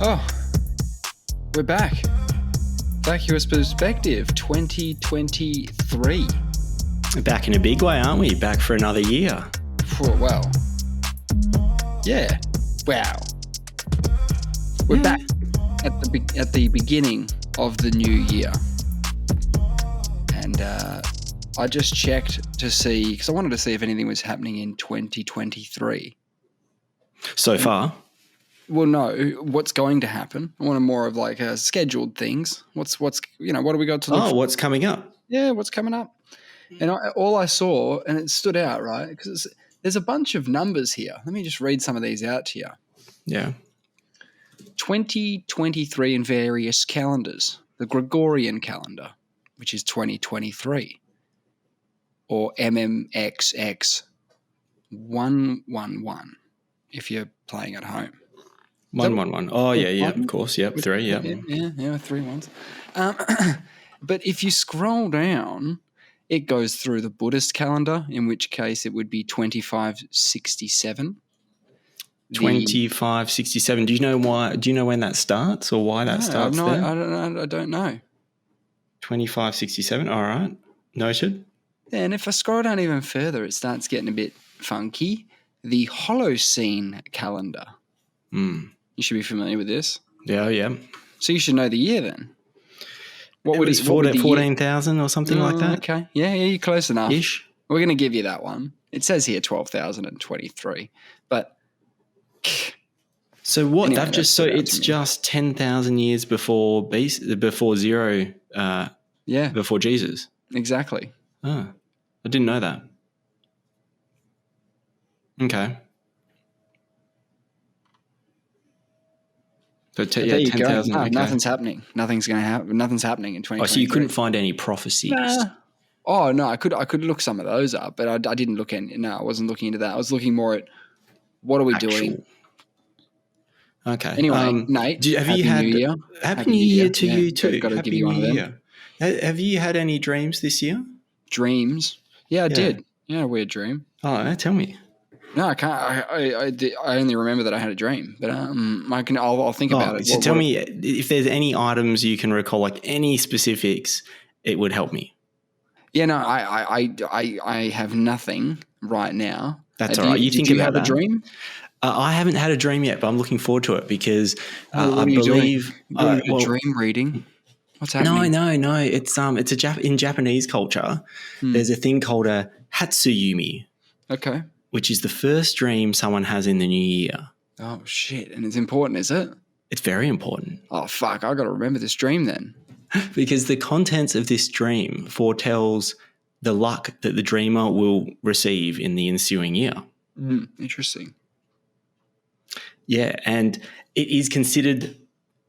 Oh, we're back. Vacuous Perspective 2023. We're back in a big way, aren't we? Back for another year. Well, yeah. Wow. We're back at the beginning of the new year. And I just checked to see, because I wanted to see if anything was happening in 2023. So far? Well, no, what's going to happen? I wanted more of like scheduled things. What's what do we got to look for? What's coming up? Yeah, what's coming up? And all I saw, and it stood out, right? Because there's a bunch of numbers here. Let me just read some of these out to you. Yeah. 2023 in various calendars. The Gregorian calendar, which is 2023, or MMXX 111 if you're playing at home. 111. Oh, yeah, of course. Yep, 3, yeah. Yeah, 3 ones. But if you scroll down, it goes through the Buddhist calendar, in which case it would be 2567. 2567. Do you know why? Do you know when that starts or why that starts there? I don't know. 2567. All right. Noted. Yeah, and if I scroll down even further, it starts getting a bit funky. The Holocene calendar. You should be familiar with this. Yeah. So you should know the year then. What would it be? 14,000 or something like that? Okay. Yeah, you're close enough. Ish. We're going to give you that one. It says here 12,023. But so what? Anyway, it's just 10,000 years before zero. Before Jesus. Exactly. Oh, I didn't know that. Okay. So 10,000. Okay. Nothing's happening. Nothing's going to happen. Nothing's happening in 2023. Oh, so you couldn't find any prophecies? Nah. Oh no, I could look some of those up, but I didn't look in. No, I wasn't looking into that. I was looking more at what are we doing. Okay. Anyway, Nate, Happy New Year. Happy New Year to you too. Got to Happy give you one New of them. Year. Have you had any dreams this year? Dreams? Yeah, I did. Yeah, a weird dream. Oh, tell me. No, I can't. I only remember that I had a dream, but I'll think about it. So tell me if there's any items you can recall, like any specifics, it would help me. Yeah, no, I have nothing right now. That's all right. Did you have a dream? I haven't had a dream yet, but I'm looking forward to it because I believe doing a dream reading. What's happening? No. It's in Japanese culture. There's a thing called a hatsuyumi. Okay. Which is the first dream someone has in the new year. Oh shit! And it's important, is it? It's very important. Oh fuck! I got to remember this dream then. Because the contents of this dream foretells the luck that the dreamer will receive in the ensuing year. Interesting. Yeah, and it is considered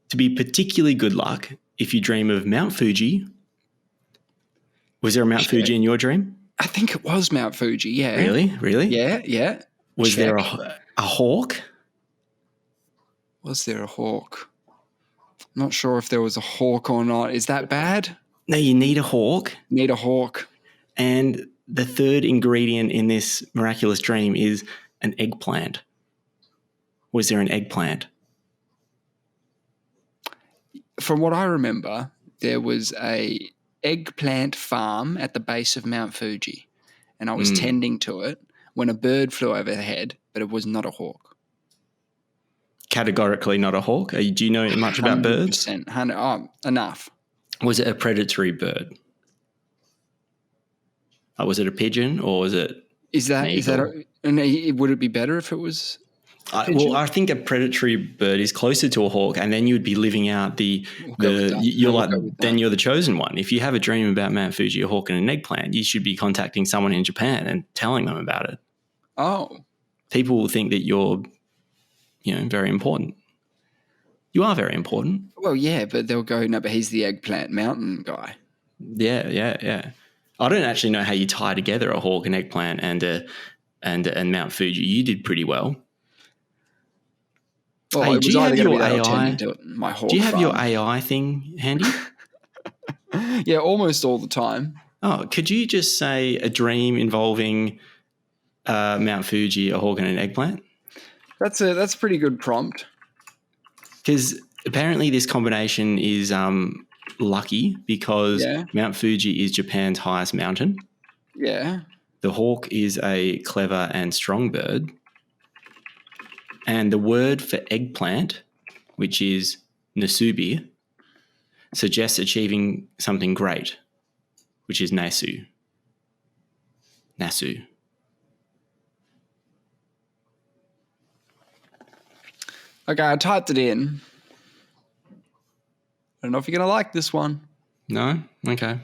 to be particularly good luck if you dream of Mount Fuji. Was there a Mount Fuji in your dream? I think it was Mount Fuji, yeah. Really? Yeah. Was there a hawk? Was there a hawk? I'm not sure if there was a hawk or not. Is that bad? No, you need a hawk. Need a hawk. And the third ingredient in this miraculous dream is an eggplant. Was there an eggplant? From what I remember, there was a eggplant farm at the base of Mount Fuji, and I was tending to it when a bird flew overhead, but it was not a hawk. Categorically not a hawk? Do you know much about birds? 100%. Enough. Was it a predatory bird? Was it a pigeon or was it would it be better if it was well, I think a predatory bird is closer to a hawk, and then you would be living out you're the chosen one. If you have a dream about Mount Fuji, a hawk, and an eggplant, you should be contacting someone in Japan and telling them about it. Oh, people will think that you're, very important. You are very important. Well, yeah, but they'll go, no, but he's the eggplant mountain guy. Yeah. I don't actually know how you tie together a hawk, an eggplant, and Mount Fuji. You did pretty well. Well, do you have your AI? Do you have your AI thing handy? Yeah, almost all the time. Oh, could you just say a dream involving Mount Fuji, a hawk, and an eggplant? That's a pretty good prompt. Because apparently this combination is lucky because Mount Fuji is Japan's highest mountain. Yeah. The hawk is a clever and strong bird. And the word for eggplant, which is nasubi, suggests achieving something great, which is nasu. Nasu. Okay, I typed it in. I don't know if you're going to like this one. No? Okay.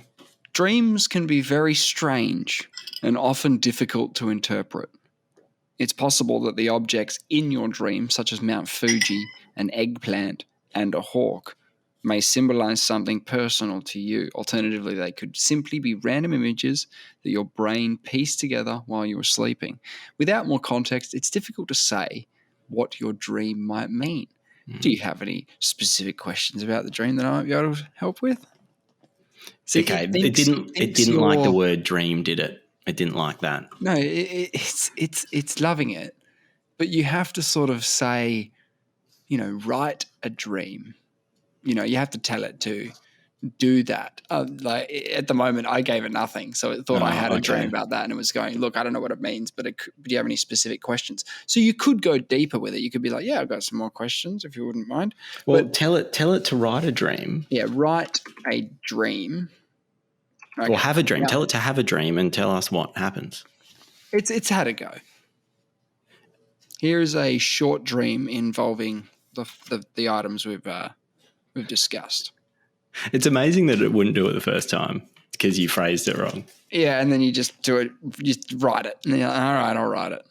Dreams can be very strange and often difficult to interpret. It's possible that the objects in your dream, such as Mount Fuji, an eggplant, and a hawk, may symbolize something personal to you. Alternatively, they could simply be random images that your brain pieced together while you were sleeping. Without more context, it's difficult to say what your dream might mean. Do you have any specific questions about the dream that I might be able to help with? See, okay, it didn't like the word dream, did it? It didn't like that. No, it's loving it, but you have to sort of say, write a dream. You have to tell it to do that. Like at the moment, I gave it nothing, so it thought I had a dream about that, and it was going, look, I don't know what it means, but do you have any specific questions? So you could go deeper with it. You could be like, yeah, I've got some more questions if you wouldn't mind. Well, tell it to write a dream. Yeah, write a dream. Okay. Or have a dream. Now, tell it to have a dream and tell us what happens. It's had a go. Here is a short dream involving the items we've discussed. It's amazing that it wouldn't do it the first time because you phrased it wrong. Yeah, and then you just do it, you just write it. And you're like, all right, I'll write it.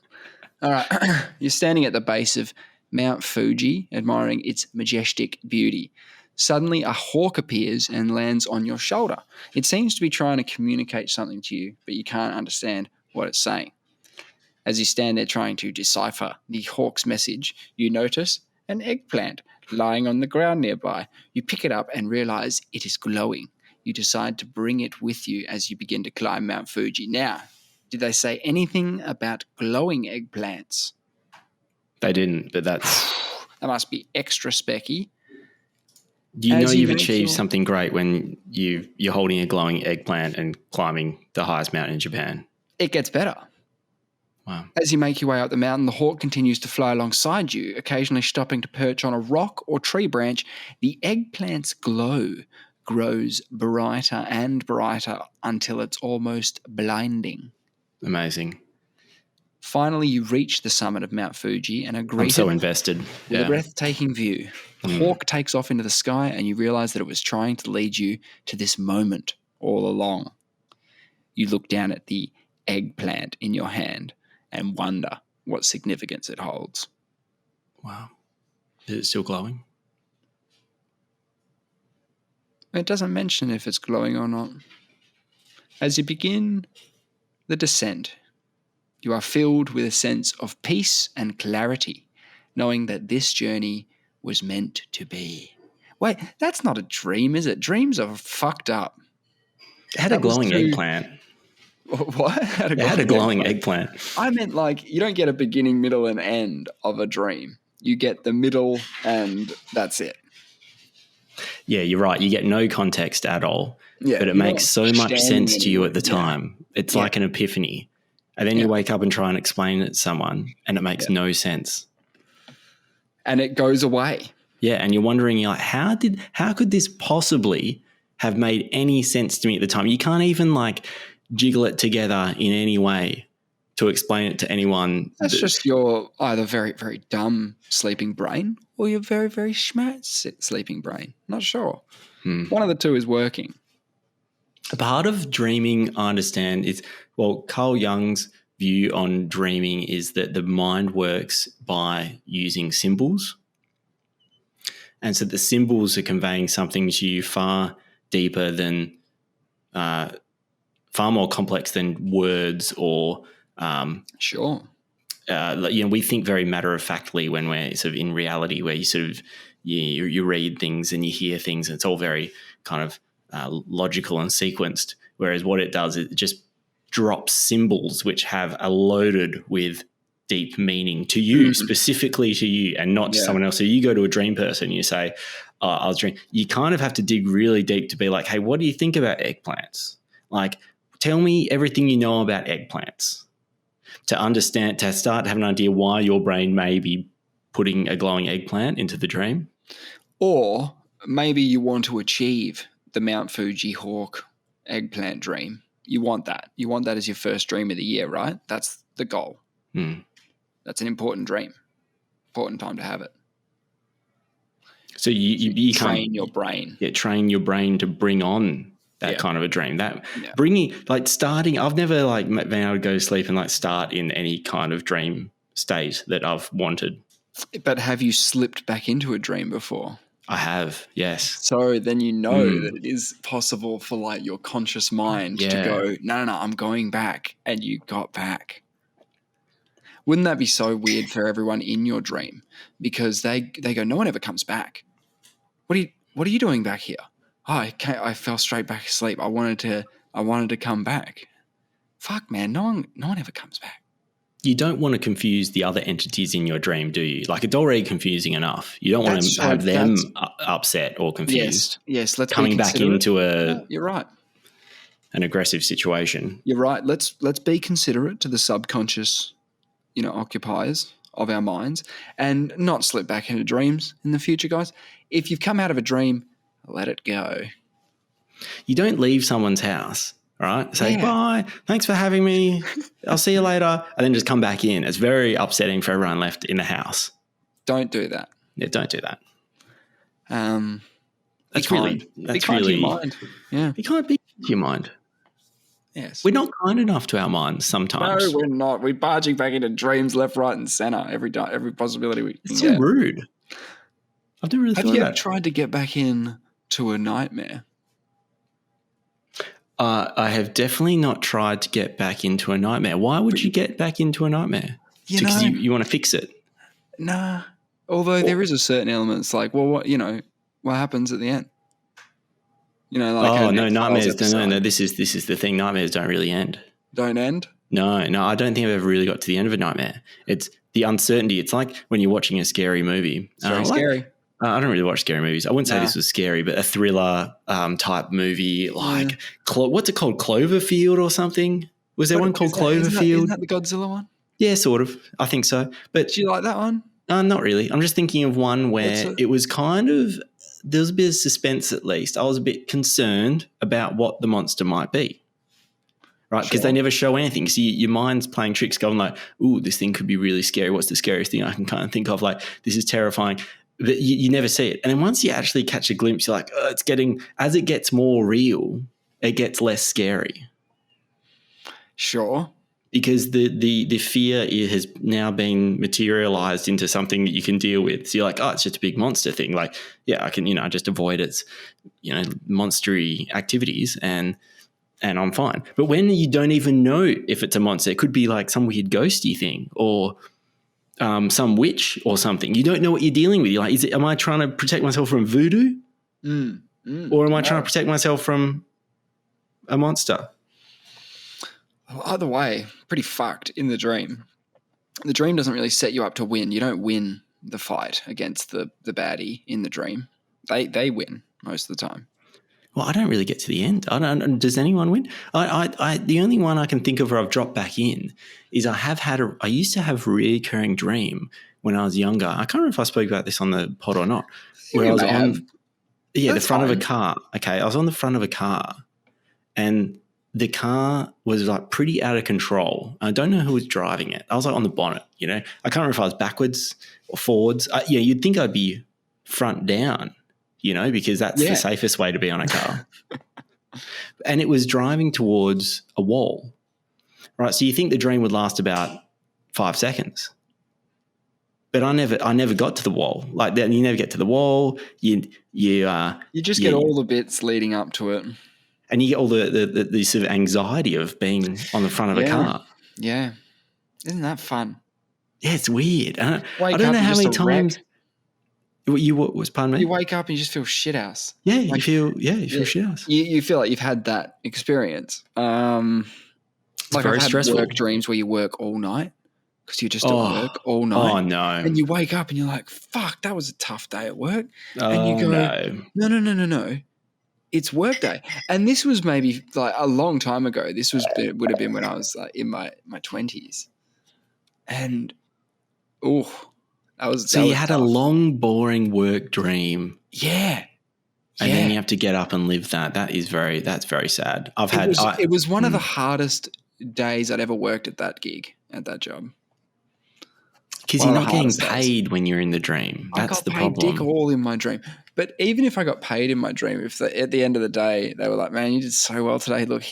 All right. You're standing at the base of Mount Fuji, admiring its majestic beauty. Suddenly, a hawk appears and lands on your shoulder. It seems to be trying to communicate something to you, but you can't understand what it's saying. As you stand there trying to decipher the hawk's message, you notice an eggplant lying on the ground nearby. You pick it up and realize it is glowing. You decide to bring it with you as you begin to climb Mount Fuji. Now, did they say anything about glowing eggplants? They didn't, but that must be extra specky. Do you know you've achieved something great when you're holding a glowing eggplant and climbing the highest mountain in Japan? It gets better. Wow. As you make your way up the mountain, the hawk continues to fly alongside you, occasionally stopping to perch on a rock or tree branch. The eggplant's glow grows brighter and brighter until it's almost blinding. Amazing. Finally, you reach the summit of Mount Fuji and are greeted I'm so invested. with a breathtaking view. The hawk takes off into the sky and you realize that it was trying to lead you to this moment all along. You look down at the eggplant in your hand and wonder what significance it holds. Wow. Is it still glowing? It doesn't mention if it's glowing or not. As you begin the descent, you are filled with a sense of peace and clarity, knowing that this journey was meant to be. Wait, that's not a dream, is it? Dreams are fucked up. It had a glowing eggplant. What? It had a glowing eggplant. I meant like you don't get a beginning, middle, and end of a dream. You get the middle and that's it. Yeah, you're right. You get no context at all. Yeah, but it makes so much sense to you at the time. It's like an epiphany. And then you wake up and try and explain it to someone and it makes no sense. And it goes away. Yeah, and you're wondering, you're like, how could this possibly have made any sense to me at the time? You can't even like jiggle it together in any way to explain it to anyone. That's just your either very, very dumb sleeping brain or your very, very smart sleeping brain. Not sure. One of the two is working. A part of dreaming, I understand, is, well, Carl Jung's view on dreaming is that the mind works by using symbols. And so the symbols are conveying something to you far deeper than, far more complex than words or Sure. We think very matter-of-factly when we're sort of in reality, where you sort of you read things and you hear things and it's all very kind of logical and sequenced, whereas what it does is it just drops symbols which are loaded with deep meaning to you, specifically to you, and not to someone else. So you go to a dream person and you say, I was dreaming. You kind of have to dig really deep to be like, hey, what do you think about eggplants? Like, tell me everything you know about eggplants to understand, to start to have an idea why your brain may be putting a glowing eggplant into the dream. Or maybe you want to achieve the Mount Fuji hawk eggplant dream. You want that. You want that as your first dream of the year, right? That's the goal. That's an important dream. Important time to have it. So you train your brain. Yeah, train your brain to bring on that kind of a dream. That bringing, like starting, I've never like been able to go to sleep and like start in any kind of dream state that I've wanted. But have you slipped back into a dream before? I have, yes. So then you know that it is possible for like your conscious mind to go, no, I'm going back, and you got back. Wouldn't that be so weird for everyone in your dream? Because they go, no one ever comes back. What are you doing back here? Oh, I fell straight back asleep. I wanted to come back. Fuck, man, no one ever comes back. You don't want to confuse the other entities in your dream, do you? Like, it's already confusing enough. You don't want to have them upset or confused. Yes. Let's coming back into you're right. An aggressive situation. You're right. Let's be considerate to the subconscious, occupiers of our minds, and not slip back into dreams in the future, guys. If you've come out of a dream, let it go. You don't leave someone's house. All right. Say, bye. Thanks for having me. I'll see you later. And then just come back in. It's very upsetting for everyone left in the house. Don't do that. Yeah, don't do that. That's really to your mind. Yeah. You can't be to your mind. Yes. We're not kind enough to our minds sometimes. No, we're not. We're barging back into dreams left, right, and center every possibility we can It's so rude. I've never really thought about it. Have you ever tried to get back in to a nightmare? I have definitely not tried to get back into a nightmare. Why would you get back into a nightmare? Because you want to fix it? Nah. Although there is a certain element. It's like, well, what happens at the end? Nightmares. No. This is the thing. Nightmares don't really end. Don't end? No. I don't think I've ever really got to the end of a nightmare. It's the uncertainty. It's like when you're watching a scary movie. It's very scary. I don't really watch scary movies. I wouldn't say this was scary, but a thriller type movie like what's it called? Cloverfield or something? Was there one called Cloverfield? Isn't that the Godzilla one? Yeah, sort of. I think so. But do you like that one? Not really. I'm just thinking of one where it was kind of, there was a bit of suspense at least. I was a bit concerned about what the monster might be. Right, because they never show anything. So your mind's playing tricks going like, ooh, this thing could be really scary. What's the scariest thing I can kind of think of? Like, this is terrifying. But you never see it. And then once you actually catch a glimpse, you're like, oh, as it gets more real, it gets less scary. Sure. Because the fear has now been materialized into something that you can deal with. So you're like, oh, it's just a big monster thing. Like, yeah, I can, just avoid its, monstery activities and I'm fine. But when you don't even know if it's a monster, it could be like some weird ghosty thing or some witch or something. You don't know what you're dealing with. You're like, am I trying to protect myself from voodoo? Or am I trying to protect myself from a monster? Well, either way, pretty fucked in the dream. The dream doesn't really set you up to win. You don't win the fight against the baddie in the dream. They win most of the time. Well, I don't really get to the end. Does anyone win? The only one I can think of where I've dropped back in is I used to have a recurring dream when I was younger. I can't remember if I spoke about this on the pod or not. Where I was the front of a car. Okay, I was on the front of a car and the car was like pretty out of control. I don't know who was driving it. I was like on the bonnet, I can't remember if I was backwards or forwards. You'd think I'd be front down. Because that's the safest way to be on a car. And it was driving towards a wall, right? So you think the dream would last about 5 seconds, but I never got to the wall. Like that, you never get to the wall. You just get all the bits leading up to it, and you get all the sort of anxiety of being on the front of a car. Yeah, isn't that fun? Yeah, it's weird. I don't know how many times. Pardon me? You wake up and you just feel shit house. Yeah, you feel shit house. You feel like you've had that experience. It's very I've had stressful. Work dreams where you work all night because you're just at work all night. Oh, no. And you wake up and you're like, fuck, that was a tough day at work. Oh, and you go, no. No. It's work day. And this was maybe like a long time ago. This would have been when I was like in my 20s. And, that was So you was had tough. a long, boring work dream. Yeah. And then you have to get up and live that. That's very sad. It was one of the hardest days I'd ever worked at that gig, at that job. Because you're not getting paid when you're in the dream. That's the problem. I got paid dick all in my dream. But even if I got paid in my dream, if at the end of the day they were like, man, you did so well today. Look,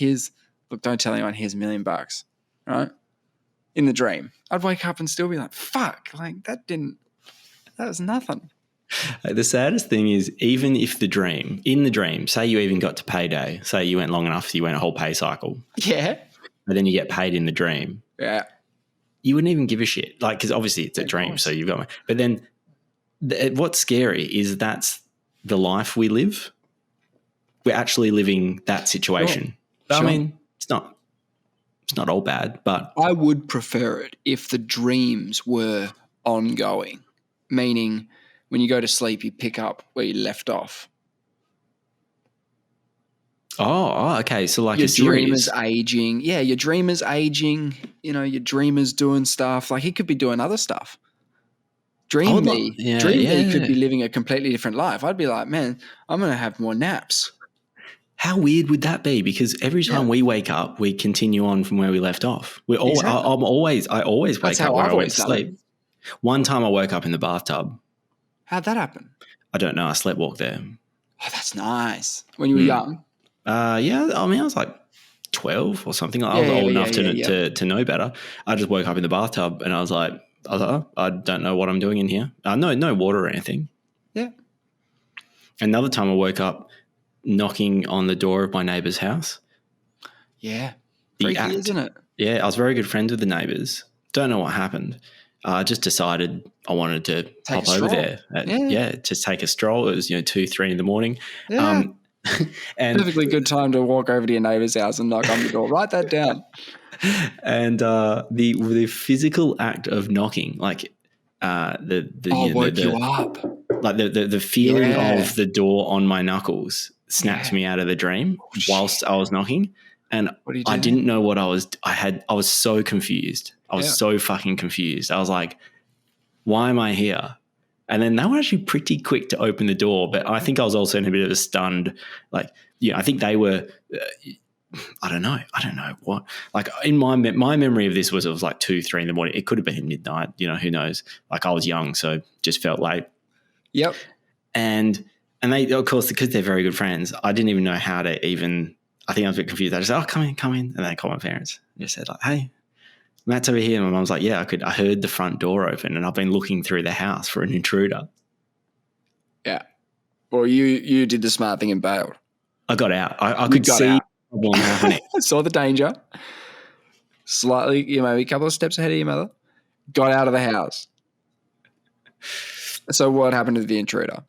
don't tell anyone, here's $1 million, right? In the dream. I'd wake up and still be like, fuck, like that was nothing. The saddest thing is, even if in the dream, say you even got to payday, say you went long enough, so you went a whole pay cycle. Yeah. But then you get paid in the dream. Yeah. You wouldn't even give a shit. Like, because obviously it's a dream, so you've got one. But then what's scary is that's the life we live. We're actually living that situation. Sure. I mean, it's not all bad, but I would prefer it if the dreams were ongoing, meaning when you go to sleep, you pick up where you left off. Oh, okay. So like your a series. Dreamer's aging. Yeah, your dreamer's aging. You know, your dreamer's doing stuff. Like he could be doing other stuff. Dream me could be living a completely different life. I'd be like, man, I'm going to have more naps. How weird would that be? Because every time we wake up, we continue on from where we left off. I always wake up where I went to sleep. One time I woke up in the bathtub. How'd that happen? I don't know. I sleepwalked there. Oh, that's nice. When you were young? Yeah. I mean, I was like 12 or something. I was old enough to know better. I just woke up in the bathtub and I was like, oh, I don't know what I'm doing in here. No water or anything. Yeah. Another time I woke up knocking on the door of my neighbour's house. Yeah. Freaky, isn't it? Yeah. I was very good friends with the neighbours. Don't know what happened. I just decided I wanted to hop over there. Just take a stroll. It was 2, 3 in the morning. Yeah. And perfectly good time to walk over to your neighbour's house and knock on the door. Write that down. And the physical act of knocking, like woke you up. Like the feeling of the door on my knuckles snapped me out of the dream whilst I was knocking. And I didn't know what I was so confused. I was so fucking confused. I was like, why am I here? And then they were actually pretty quick to open the door, but I think I was also in a bit of a stunned, like, I think they were, I don't know what, like in my memory of this was it was like 2, 3 in the morning. It could have been midnight, who knows? Like I was young, so just felt late. Yep. And they, of course, because they're very good friends, I didn't even know how to I think I was a bit confused. I just said, come in. And then I called my parents and just said like, hey, Matt's over here. And my mum was like, yeah, I heard the front door open and I've been looking through the house for an intruder. Yeah. Well, you did the smart thing and bailed. I got out. I could see the problem happening. I saw the danger. Slightly, maybe a couple of steps ahead of your mother. Got out of the house. So what happened to the intruder?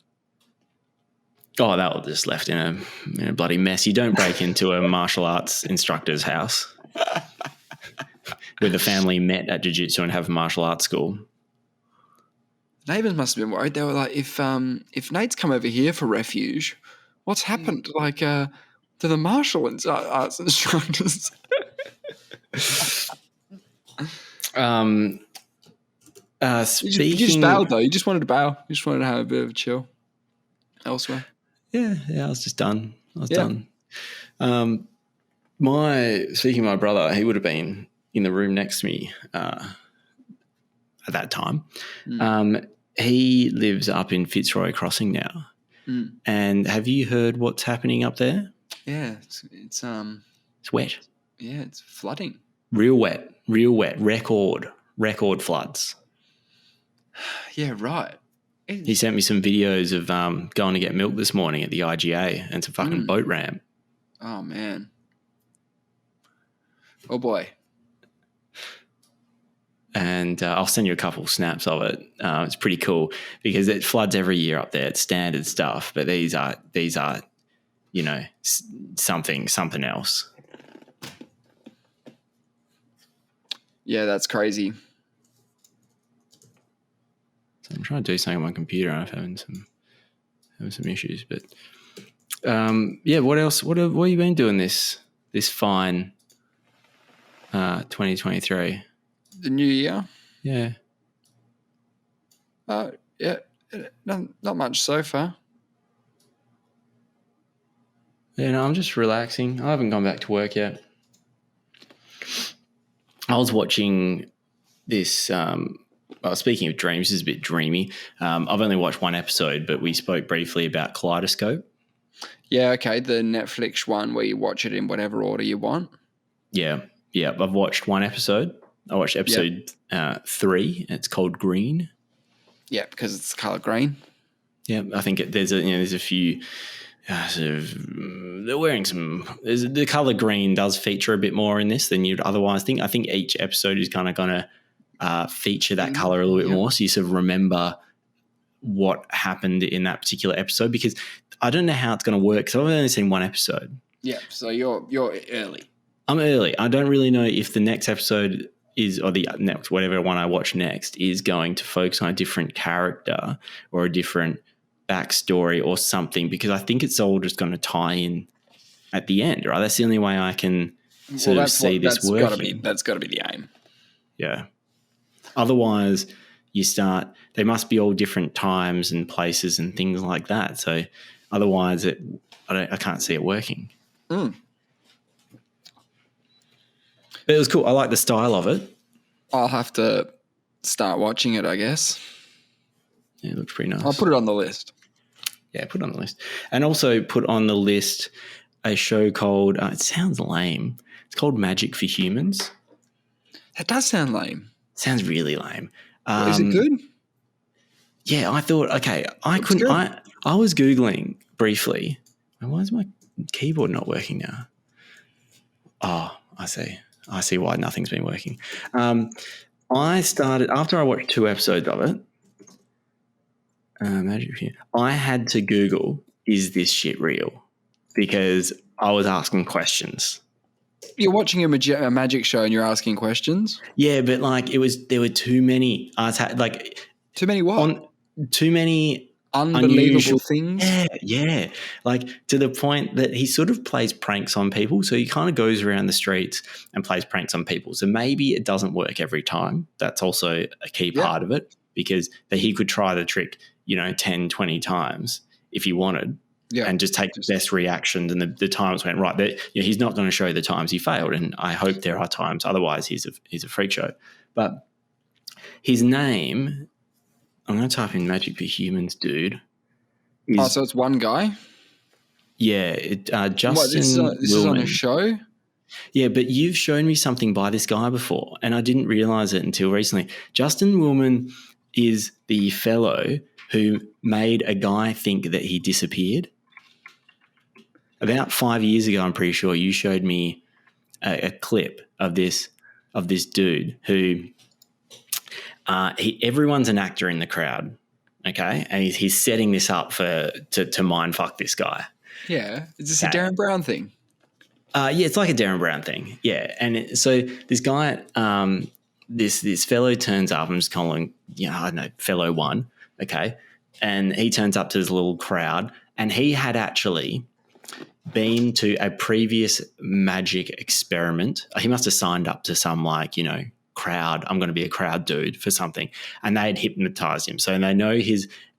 Oh, that was just left in a bloody mess. You don't break into a martial arts instructor's house where the family met at jiu-jitsu and have a martial arts school. Neighbours must have been worried. They were like, if Nate's come over here for refuge, what's happened? Like to the martial arts instructors. You just bailed though. You just wanted to bail. You just wanted to have a bit of a chill elsewhere. Yeah, I was just done. Done. Speaking of my brother, he would have been in the room next to me at that time. He lives up in Fitzroy Crossing now. And have you heard what's happening up there? Yeah, it's wet. Yeah, it's flooding. Real wet. Record floods. Yeah, right. He sent me some videos of going to get milk this morning at the IGA and some fucking boat ramp. Oh, man. Oh, boy. And I'll send you a couple of snaps of it. It's pretty cool because it floods every year up there. It's standard stuff, but these are something else. Yeah, that's crazy. So I'm trying to do something on my computer and I'm having some issues. But what else? What have you been doing this fine 2023? The new year? Yeah. Yeah, not much so far. Yeah, no, I'm just relaxing. I haven't gone back to work yet. I was watching this. Speaking of dreams, this is a bit dreamy. I've only watched one episode, but we spoke briefly about Kaleidoscope. Yeah, okay, the Netflix one where you watch it in whatever order you want. Yeah. I've watched one episode. I watched episode 3. It's called Green. Yeah, because it's color green. Yeah, I think there's a few. They're wearing some. The color green does feature a bit more in this than you'd otherwise think. I think each episode is kind of going to feature that color a little bit more, so you sort of remember what happened in that particular episode. Because I don't know how it's going to work because I've only seen one episode. Yeah, so you're early. I'm early. I don't really know if the next episode or the next whatever one I watch next is going to focus on a different character or a different backstory or something, because I think it's all just going to tie in at the end, right? That's the only way I can see this working. That's got to be the aim. Yeah. Otherwise, they must be all different times and places and things like that. So otherwise, I can't see it working. Mm. But it was cool. I like the style of it. I'll have to start watching it, I guess. Yeah, it looks pretty nice. I'll put it on the list. Yeah, put it on the list. And also put on the list a show called, it sounds lame, it's called Magic for Humans. That does sound lame. Sounds really lame. Is it good? Yeah, I thought, okay, I was Googling briefly. Why is my keyboard not working now? Oh, I see why nothing's been working. I started, after I watched 2 episodes of it, I had to Google, is this shit real? Because I was asking questions. You're watching a magic show and you're asking questions? Yeah, but there were too many. Too many what? Too many unbelievable things? Yeah. Like to the point that he sort of plays pranks on people. So he kind of goes around the streets and plays pranks on people. So maybe it doesn't work every time. That's also a key part of it, because he could try the trick 10, 20 times if he wanted, and just take the best reactions and the times went right. He's not going to show the times he failed, and I hope there are times. Otherwise, he's a freak show. But his name, I'm going to type in Magic for Humans, dude. So it's one guy? Yeah, Justin this is on a show? Yeah, but you've shown me something by this guy before, and I didn't realize it until recently. Justin Willman is the fellow who made a guy think that he disappeared. About 5 years ago, I'm pretty sure, you showed me a clip of this dude who everyone's an actor in the crowd, okay? And he's setting this up to mind fuck this guy. Yeah. Is this a Darren Brown thing? Yeah, it's like a Darren Brown thing. Yeah. And so this guy, this fellow turns up, I'm just calling, I don't know, fellow one, okay? And he turns up to this little crowd, and he had actually been to a previous magic experiment. He must have signed up to some crowd. I'm going to be a crowd dude for something. And they had hypnotized him. So they know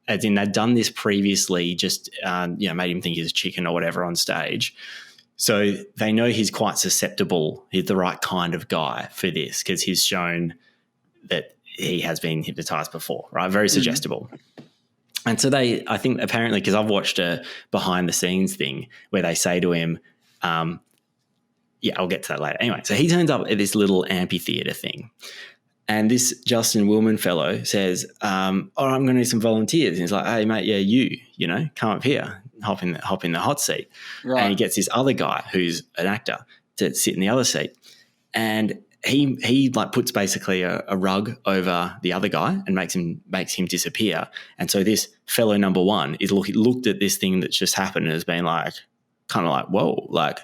they'd done this previously, just, made him think he's a chicken or whatever on stage. So they know he's quite susceptible. He's the right kind of guy for this, because he's shown that he has been hypnotized before, right? Very suggestible. And so I think apparently, because I've watched a behind the scenes thing where they say to him, I'll get to that later. Anyway, so he turns up at this little amphitheater thing, and this Justin Willman fellow says, I'm going to need some volunteers. And he's like, hey, mate, come up here, hop in the hot seat. Right. And he gets this other guy who's an actor to sit in the other seat. And he puts basically a rug over the other guy and makes him disappear. And so this fellow number one is looked at this thing that's just happened and has been whoa,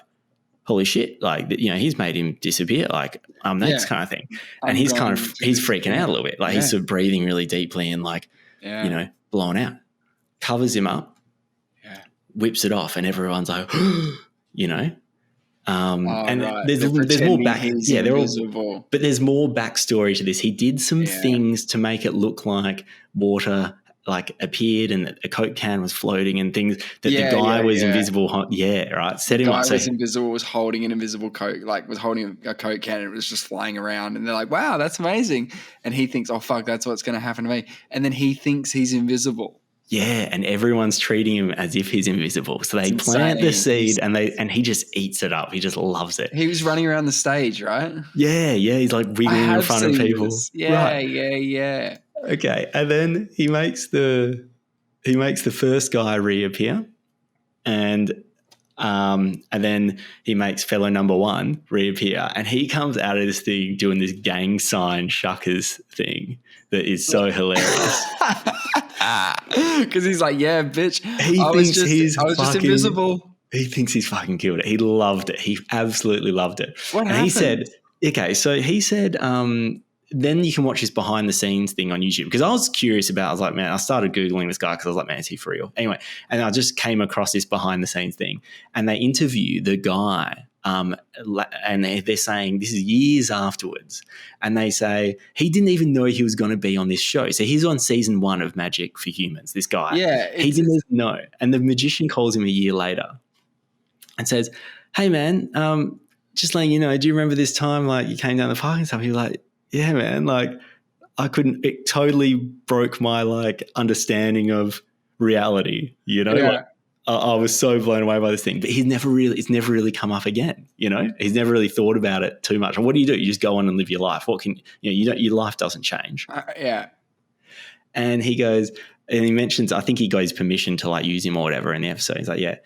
holy shit, he's made him disappear, kind of thing. And he's freaking out a little bit. He's sort of breathing really deeply and blown out. Covers him up, whips it off, and everyone's like, and right. there's more back. Yeah, they're invisible. but there's more backstory to this. He did some things to make it look like water appeared and that a Coke can was floating and things that the guy was invisible. Yeah, right. Set him up. The guy was invisible, was holding an invisible Coke, was holding a Coke can and it was just flying around. And they're like, wow, that's amazing. And he thinks, oh, fuck, that's what's going to happen to me. And then he thinks he's invisible. Yeah, and everyone's treating him as if he's invisible. So they plant the seed and he just eats it up. He just loves it. He was running around the stage, right? Yeah. He's like wiggling in front of people. This. Yeah. Okay, and then he makes the first guy reappear, and then he makes fellow number one reappear, and he comes out of this thing doing this gang sign shuckers thing that is so hilarious. Because he's like, yeah, bitch. I was just invisible. He thinks he's fucking killed it. He loved it. He absolutely loved it. What happened? He said, then you can watch his behind the scenes thing on YouTube, because I was curious about, I was like, man, I started Googling this guy because I was like, man, is he for real? Anyway, and I just came across this behind the scenes thing, and they interview the guy, and they're saying this is years afterwards, and they say he didn't even know he was going to be on this show. So he's on season 1 of Magic for Humans, this guy. Yeah. He didn't even know. And the magician calls him a year later and says, hey, man, just letting you know, do you remember this time you came down the park and stuff? You're like, yeah, man, it totally broke my understanding of reality, I was so blown away by this thing, but it's never really come up again. He's never really thought about it too much. And what do? You just go on and live your life. Your life doesn't change. Yeah. And he goes, and he mentions, I think he got his permission to use him or whatever in the episode. He's like, yeah.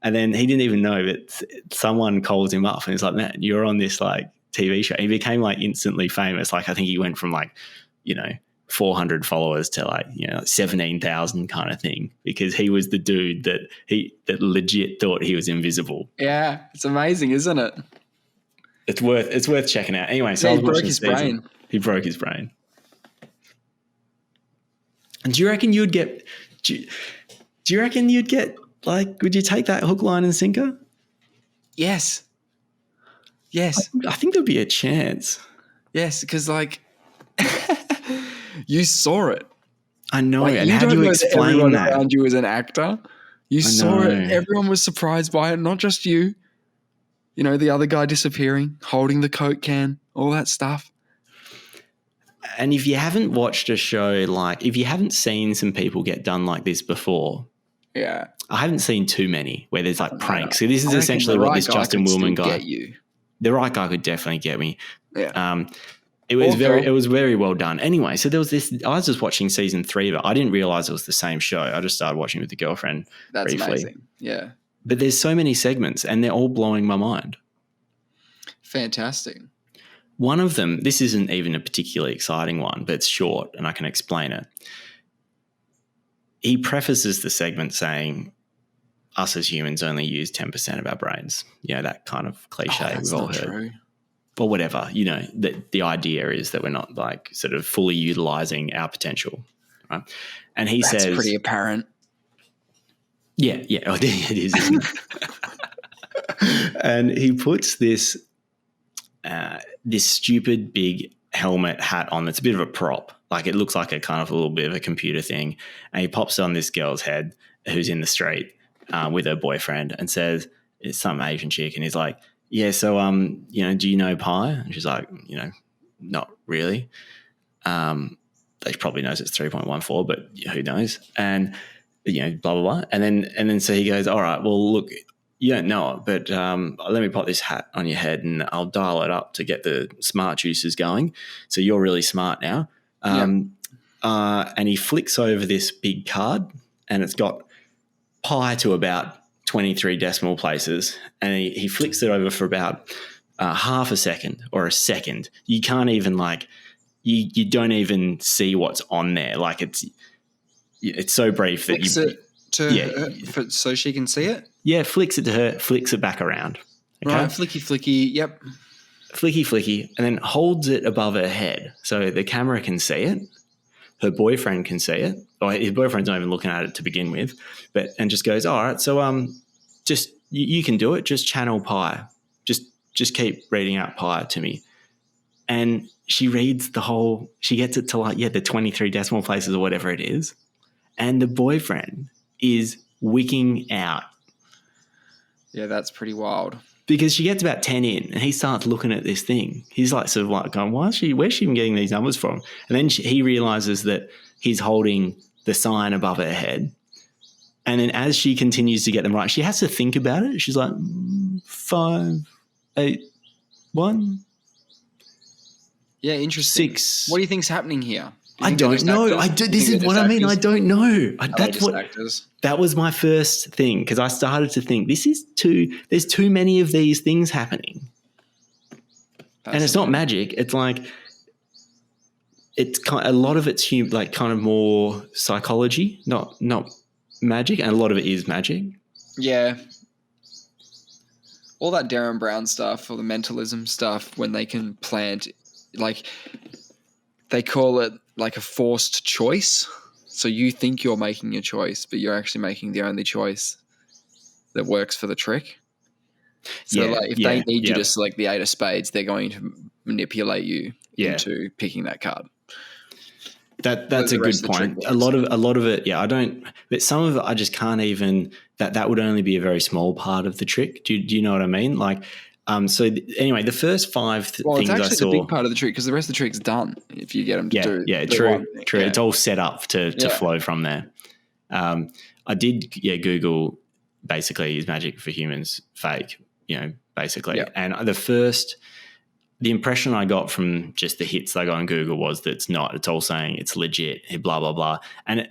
And then he didn't even know, but someone calls him up and he's like, man, you're on this TV show. He became instantly famous. I think he went from 400 followers to 17,000 kind of thing, because he was the dude that legit thought he was invisible. Yeah, it's amazing, isn't it? It's worth checking out. Anyway, so he broke his brain. He broke his brain. And do you reckon you'd get? Do you reckon you'd get would you take that hook, line, and sinker? Yes. I think there'd be a chance. Yes, because you saw it. I know. And how do you explain everyone that? Around you as an actor, you saw it. Everyone was surprised by it. Not just you. The other guy disappearing, holding the Coke can, all that stuff. And if you haven't watched a show if you haven't seen some people get done like this before, I haven't seen too many where there's pranks. So this is essentially what this Justin Willman guy. Get you. The right guy could definitely get me. Yeah. It was very well done. Anyway, so there was this. I was just watching season 3 of it. I didn't realize it was the same show. I just started watching with the girlfriend. That's briefly. Amazing. Yeah. But there's so many segments, and they're all blowing my mind. Fantastic. One of them, this isn't even a particularly exciting one, but it's short, and I can explain it. He prefaces the segment saying, us as humans only use 10% of our brains. That kind of cliche we've all heard. True. Or whatever, the idea is that we're not sort of fully utilizing our potential, right? And he says, that's pretty apparent. Yeah, oh, it is, isn't it? And he puts this stupid big helmet hat on that's a bit of a prop. It looks like a kind of a little bit of a computer thing. And he pops on this girl's head who's in the street with her boyfriend and says, it's some Asian chick. And he's like, yeah, so, do you know pi? And she's like, not really. They probably knows it's 3.14, but who knows? And, blah, blah, blah. And then so he goes, all right, well, look, you don't know it, but let me put this hat on your head and I'll dial it up to get the smart juices going. So you're really smart now. And he flicks over this big card and it's got pi to about 23 decimal places, and he flicks it over for about half a second or a second. You can't even you don't even see what's on there. It's so brief that flicks it to her, so she can see it. Yeah, flicks it to her, flicks it back around. Okay? Right, flicky. Yep. Flicky, and then holds it above her head so the camera can see it. her boyfriend can see it, or his boyfriend's not even looking at it to begin with, and just goes, all right, so just you can do it. Just channel pi. Just keep reading out pi to me. And she reads she gets it to like, the 23 decimal places or whatever it is. And the boyfriend is wicking out. Yeah, that's pretty wild. Because she gets about 10 in and he starts looking at this thing. He's like sort of like going, where's she even getting these numbers from? And then he realizes that he's holding the sign above her head. And then as she continues to get them right, she has to think about it. She's like, 5, 8, 1. Yeah, interesting. 6. What do you think's happening here? I don't know. This is what I mean. I don't know. That was my first thing, because I started to think there's too many of these things happening. And it's not magic. It's like a lot of it's like kind of more psychology, not magic, and a lot of it is magic. Yeah. All that Darren Brown stuff or the mentalism stuff, when they can plant, like they call it like a forced choice. So you think you're making a choice, but you're actually making the only choice that works for the trick. So if they need you to select the 8 of spades, they're going to manipulate you into picking that card. That's a good point. A lot of it, but some of it I just can't even, that would only be a very small part of the trick. Do you know what I mean? Like, anyway, the first 5 things I saw. Well, it's actually the big part of the trick, because the rest of the trick's done if you get them to do. Yeah, true. Yeah. It's all set up to flow from there. I did Google basically is magic for humans fake, basically. Yeah. And the impression I got from just the hits I got on Google was that it's not. It's all saying it's legit, blah, blah, blah. And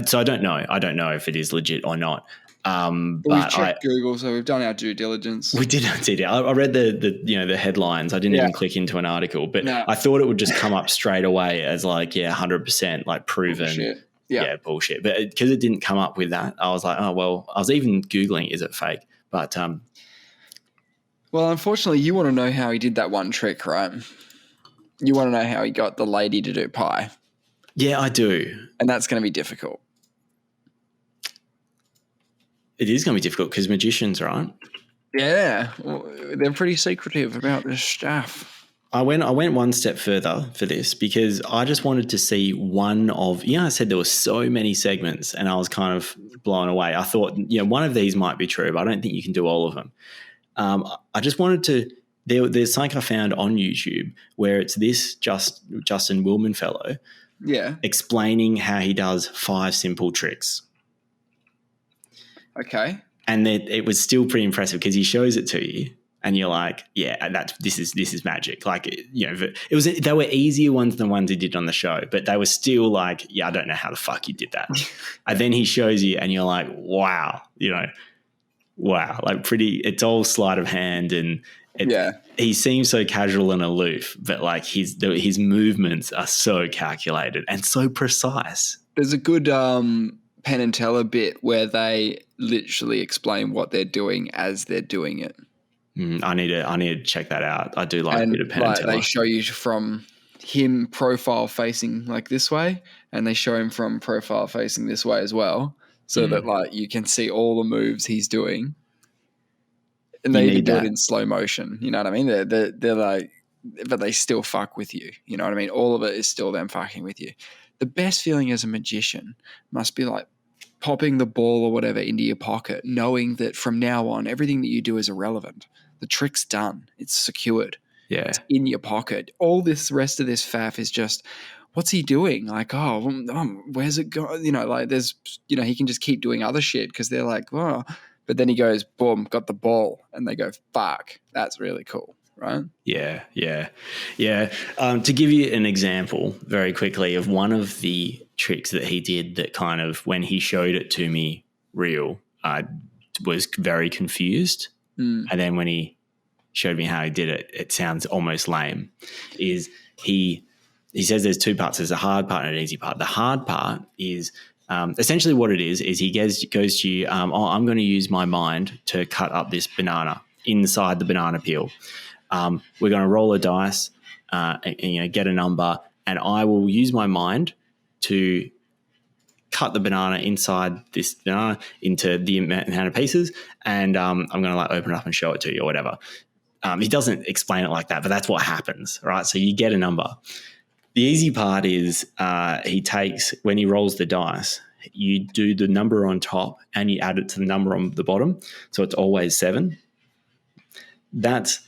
so I don't know. I don't know if it is legit or not. But we've checked Google, so we've done our due diligence. We did. I read the headlines. I didn't even click into an article, but I thought it would just come up straight away as like 100% like proven. Bullshit. Yeah, bullshit. But because it didn't come up with that, I was like, oh well. I was even Googling, is it fake? But well, unfortunately, you want to know how he did that one trick, right? You want to know how he got the lady to do pi. Yeah, I do, and that's going to be difficult. It is going to be difficult because magicians, right? Yeah, well, they're pretty secretive about this stuff. I went one step further for this because I just wanted to see one of, I said there were so many segments and I was kind of blown away. I thought, one of these might be true, but I don't think you can do all of them. I just wanted to, there's something I found on YouTube where it's this Justin Willman fellow explaining how he does 5 simple tricks. Okay. And it was still pretty impressive because he shows it to you and you're like, this is magic. Like, they were easier ones than ones he did on the show, but they were still like, I don't know how the fuck you did that. And then he shows you and you're like, wow, like it's all sleight of hand and he seems so casual and aloof, but like his movements are so calculated and so precise. There's a good Penn and Teller bit where they literally explain what they're doing as they're doing it. I need to check that out. I do like a bit of Penn and Teller. They show you from him profile facing like this way, and they show him from profile facing this way as well, so that like you can see all the moves he's doing. And they even do it in slow motion. You know what I mean? They're like, but they still fuck with you. You know what I mean? All of it is still them fucking with you. The best feeling as a magician must be like popping the ball or whatever into your pocket, knowing that from now on, everything that you do is irrelevant. The trick's done. It's secured. Yeah. It's in your pocket. All this rest of this faff is just, what's he doing? Like, where's it going? Like there's, he can just keep doing other shit because they're like, oh. But then he goes, boom, got the ball. And they go, fuck, that's really cool. Right? Yeah. To give you an example very quickly of one of the tricks that he did that kind of, when he showed it to me real, I was very confused. And then when he showed me how he did it, it sounds almost lame, is he says there's 2 parts. There's a hard part and an easy part. The hard part is essentially what it is he goes to you, I'm going to use my mind to cut up this banana inside the banana peel. We're going to roll a dice and get a number, and I will use my mind to cut the banana inside this banana into the amount of pieces, and I'm going to like open it up and show it to you or whatever. He doesn't explain it like that, but that's what happens, right? So you get a number. The easy part is he takes, when he rolls the dice, you do the number on top and you add it to the number on the bottom. So it's always 7. That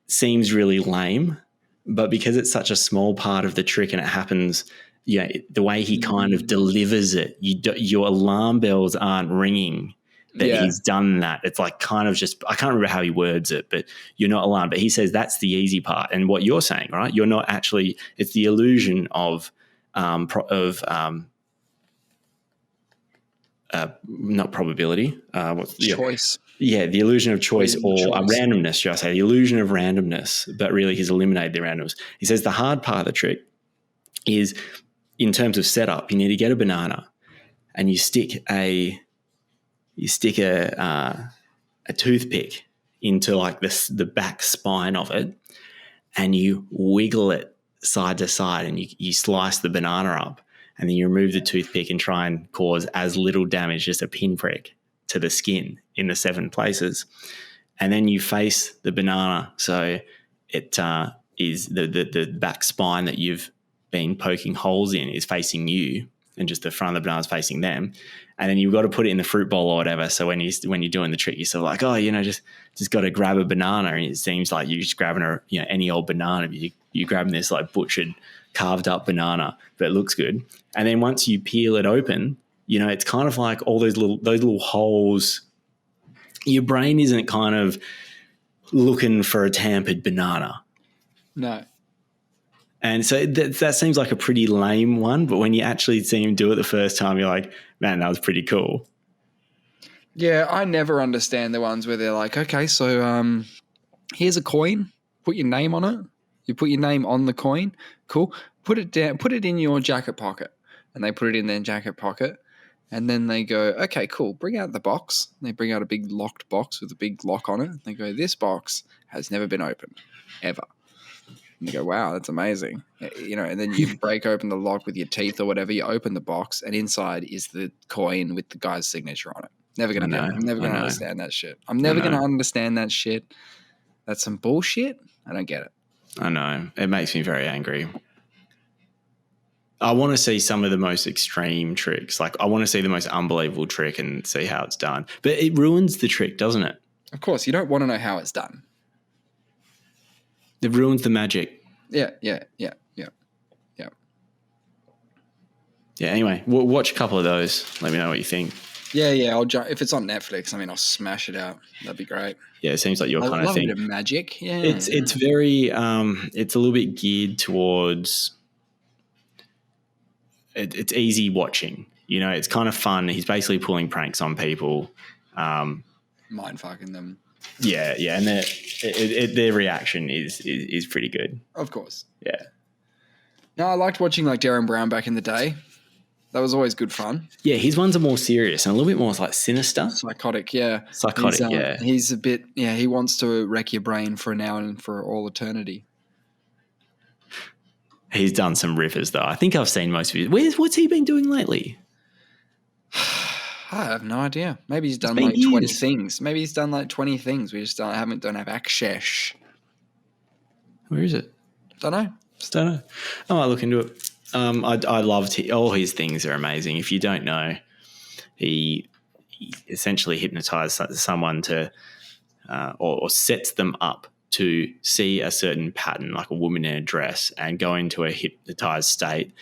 seems really lame, but because it's such a small part of the trick and it happens, the way he kind of delivers it, your alarm bells aren't ringing that he's done that. It's like kind of just, I can't remember how he words it, but you're not alarmed. But he says that's the easy part. And what you're saying, right? You're not actually, it's the illusion of not probability. Choice. Yeah, the illusion of choice or randomness, should I say, the illusion of randomness, but really he's eliminated the randomness. He says the hard part of the trick is, in terms of setup, you need to get a banana and you stick a toothpick into like the back spine of it, and you wiggle it side to side, and you slice the banana up, and then you remove the toothpick and try and cause as little damage, just a pinprick, to the skin in the 7 places. And then you face the banana so it is the back spine that you've been poking holes in is facing you, and just the front of the banana is facing them. And then you've got to put it in the fruit bowl or whatever. So when you're doing the trick, you're sort of like, just got to grab a banana, and it seems like you're just grabbing any old banana. You're grabbing this like butchered, carved up banana, but it looks good. And then once you peel it open, it's kind of like all those little holes. Your brain isn't kind of looking for a tampered banana. No. And so that seems like a pretty lame one, but when you actually see him do it the first time, you're like, man, that was pretty cool. Yeah, I never understand the ones where they're like, okay, so here's a coin, put your name on it. You put your name on the coin, cool. Put it down, put it in your jacket pocket. And they put it in their jacket pocket. And then they go, okay, cool, bring out the box. And they bring out a big locked box with a big lock on it. They go, this box has never been opened, ever. And you go, wow, that's amazing. And then you break open the lock with your teeth or whatever. You open the box, and inside is the coin with the guy's signature on it. Never going to know. I'm never going to understand that shit. I'm never going to understand that shit. That's some bullshit. I don't get it. I know. It makes me very angry. I want to see some of the most extreme tricks. Like, I want to see the most unbelievable trick and see how it's done. But it ruins the trick, doesn't it? Of course. You don't want to know how it's done. It ruins the magic. Yeah. Yeah, anyway, we'll watch a couple of those. Let me know what you think. Yeah. I'll if it's on Netflix, I'll smash it out. That'd be great. Yeah, it seems like your kind of thing. I love a bit of magic. Yeah. It's very, it's a little bit geared towards, it's easy watching. It's kind of fun. He's basically pulling pranks on people. Mind fucking them. Yeah, and their reaction is pretty good. Of course. Yeah. No, I liked watching like Darren Brown back in the day. That was always good fun. Yeah, his ones are more serious and a little bit more like sinister. Psychotic, yeah. Yeah. He's a bit, he wants to wreck your brain for now and for all eternity. He's done some riffers though. I think I've seen most of his. What's he been doing lately? I have no idea. Maybe he's done like 20 things. We just don't have access. Where is it? Don't know. I might look into it. I loved all his things are amazing. If you don't know, he essentially hypnotized someone to or sets them up to see a certain pattern, like a woman in a dress, and go into a hypnotized state,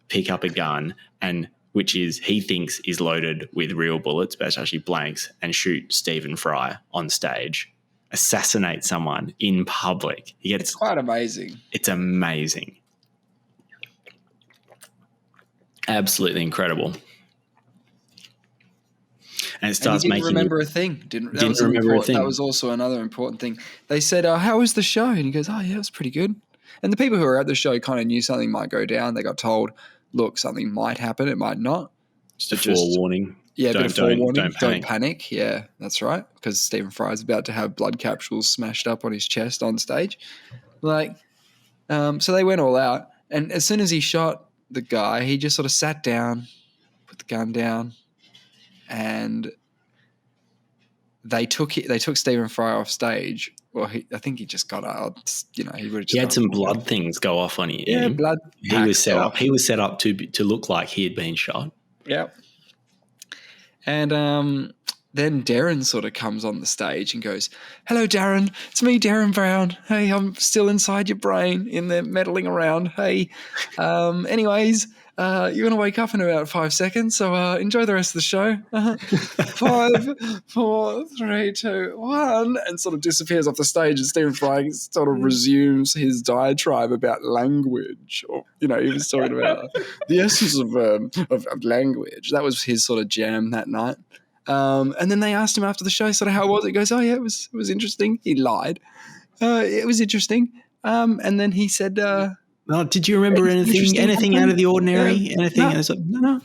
pick up a gun, and which he thinks is loaded with real bullets, but it's actually blanks, and shoot Stephen Fry on stage. Assassinate someone in public. It's quite amazing. It's amazing. Absolutely incredible. And it starts making remember a thing. Didn't remember a thing. That was also another important thing. They said, how was the show? And he goes, it was pretty good. And the people who were at the show kind of knew something might go down. They got told, look, something might happen. It might not. Just a forewarning. Yeah, a bit of forewarning. Don't panic. Yeah, that's right. Because Stephen Fry is about to have blood capsules smashed up on his chest on stage. So they went all out. And as soon as he shot the guy, he just sort of sat down, put the gun down, and they took Stephen Fry off stage. Well, I think he just got out. He would have just. He had some blood things go off on him. Yeah, blood. He was set up. He was set up to look like he had been shot. Yeah. And then Darren sort of comes on the stage and goes, "Hello, Darren. It's me, Darren Brown. Hey, I'm still inside your brain in there meddling around. Hey, anyways, you're going to wake up in about 5 seconds, so enjoy the rest of the show. 5, 4, 3, 2, 1, and sort of disappears off the stage, and Stephen Fry sort of resumes his diatribe about language. Or, he was talking about the essence of language. That was his sort of jam that night. And then they asked him after the show, sort of how was it? He goes, "Oh yeah, it was interesting." He lied. It was interesting. And then he said, "No, did you remember anything out of the ordinary? Yeah. Anything?" No. And it's like, no.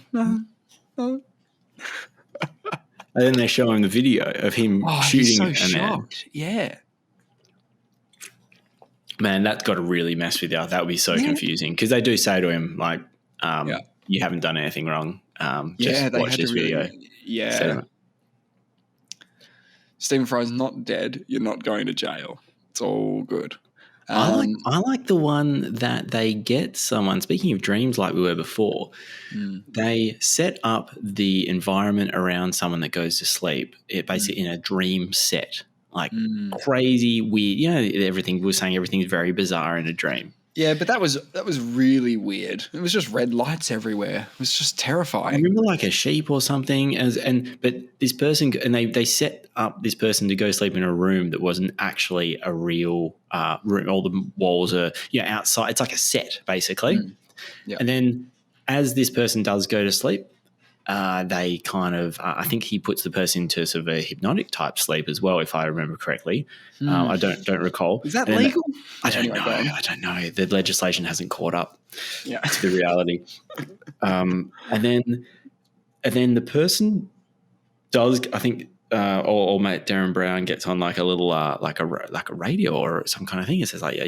And then they show him the video of him shooting he's so shocked. Man. Yeah. Man, that's got to really mess with you. That would be so confusing, because they do say to him, like, "You haven't done anything wrong. Just watch this video." Yeah. So, Stephen Fry's not dead. You're not going to jail. It's all good. I like the one that they get someone, speaking of dreams like we were before, they set up the environment around someone that goes to sleep, basically in a dream set, like crazy, weird. Everything was saying everything's very bizarre in a dream. Yeah, but that was really weird. It was just red lights everywhere. It was just terrifying. I remember like a sheep or something, but this person, and they set up this person to go sleep in a room that wasn't actually a real room. All the walls are outside. It's like a set basically. Yeah. And then as this person does go to sleep, they kind of I think he puts the person into sort of a hypnotic type sleep as well, if I remember correctly. I don't recall. Is that legal? I don't know. I don't know. The legislation hasn't caught up to the reality. And then the person does, I think, or mate Darren Brown gets on like a little like a radio or some kind of thing. It says like,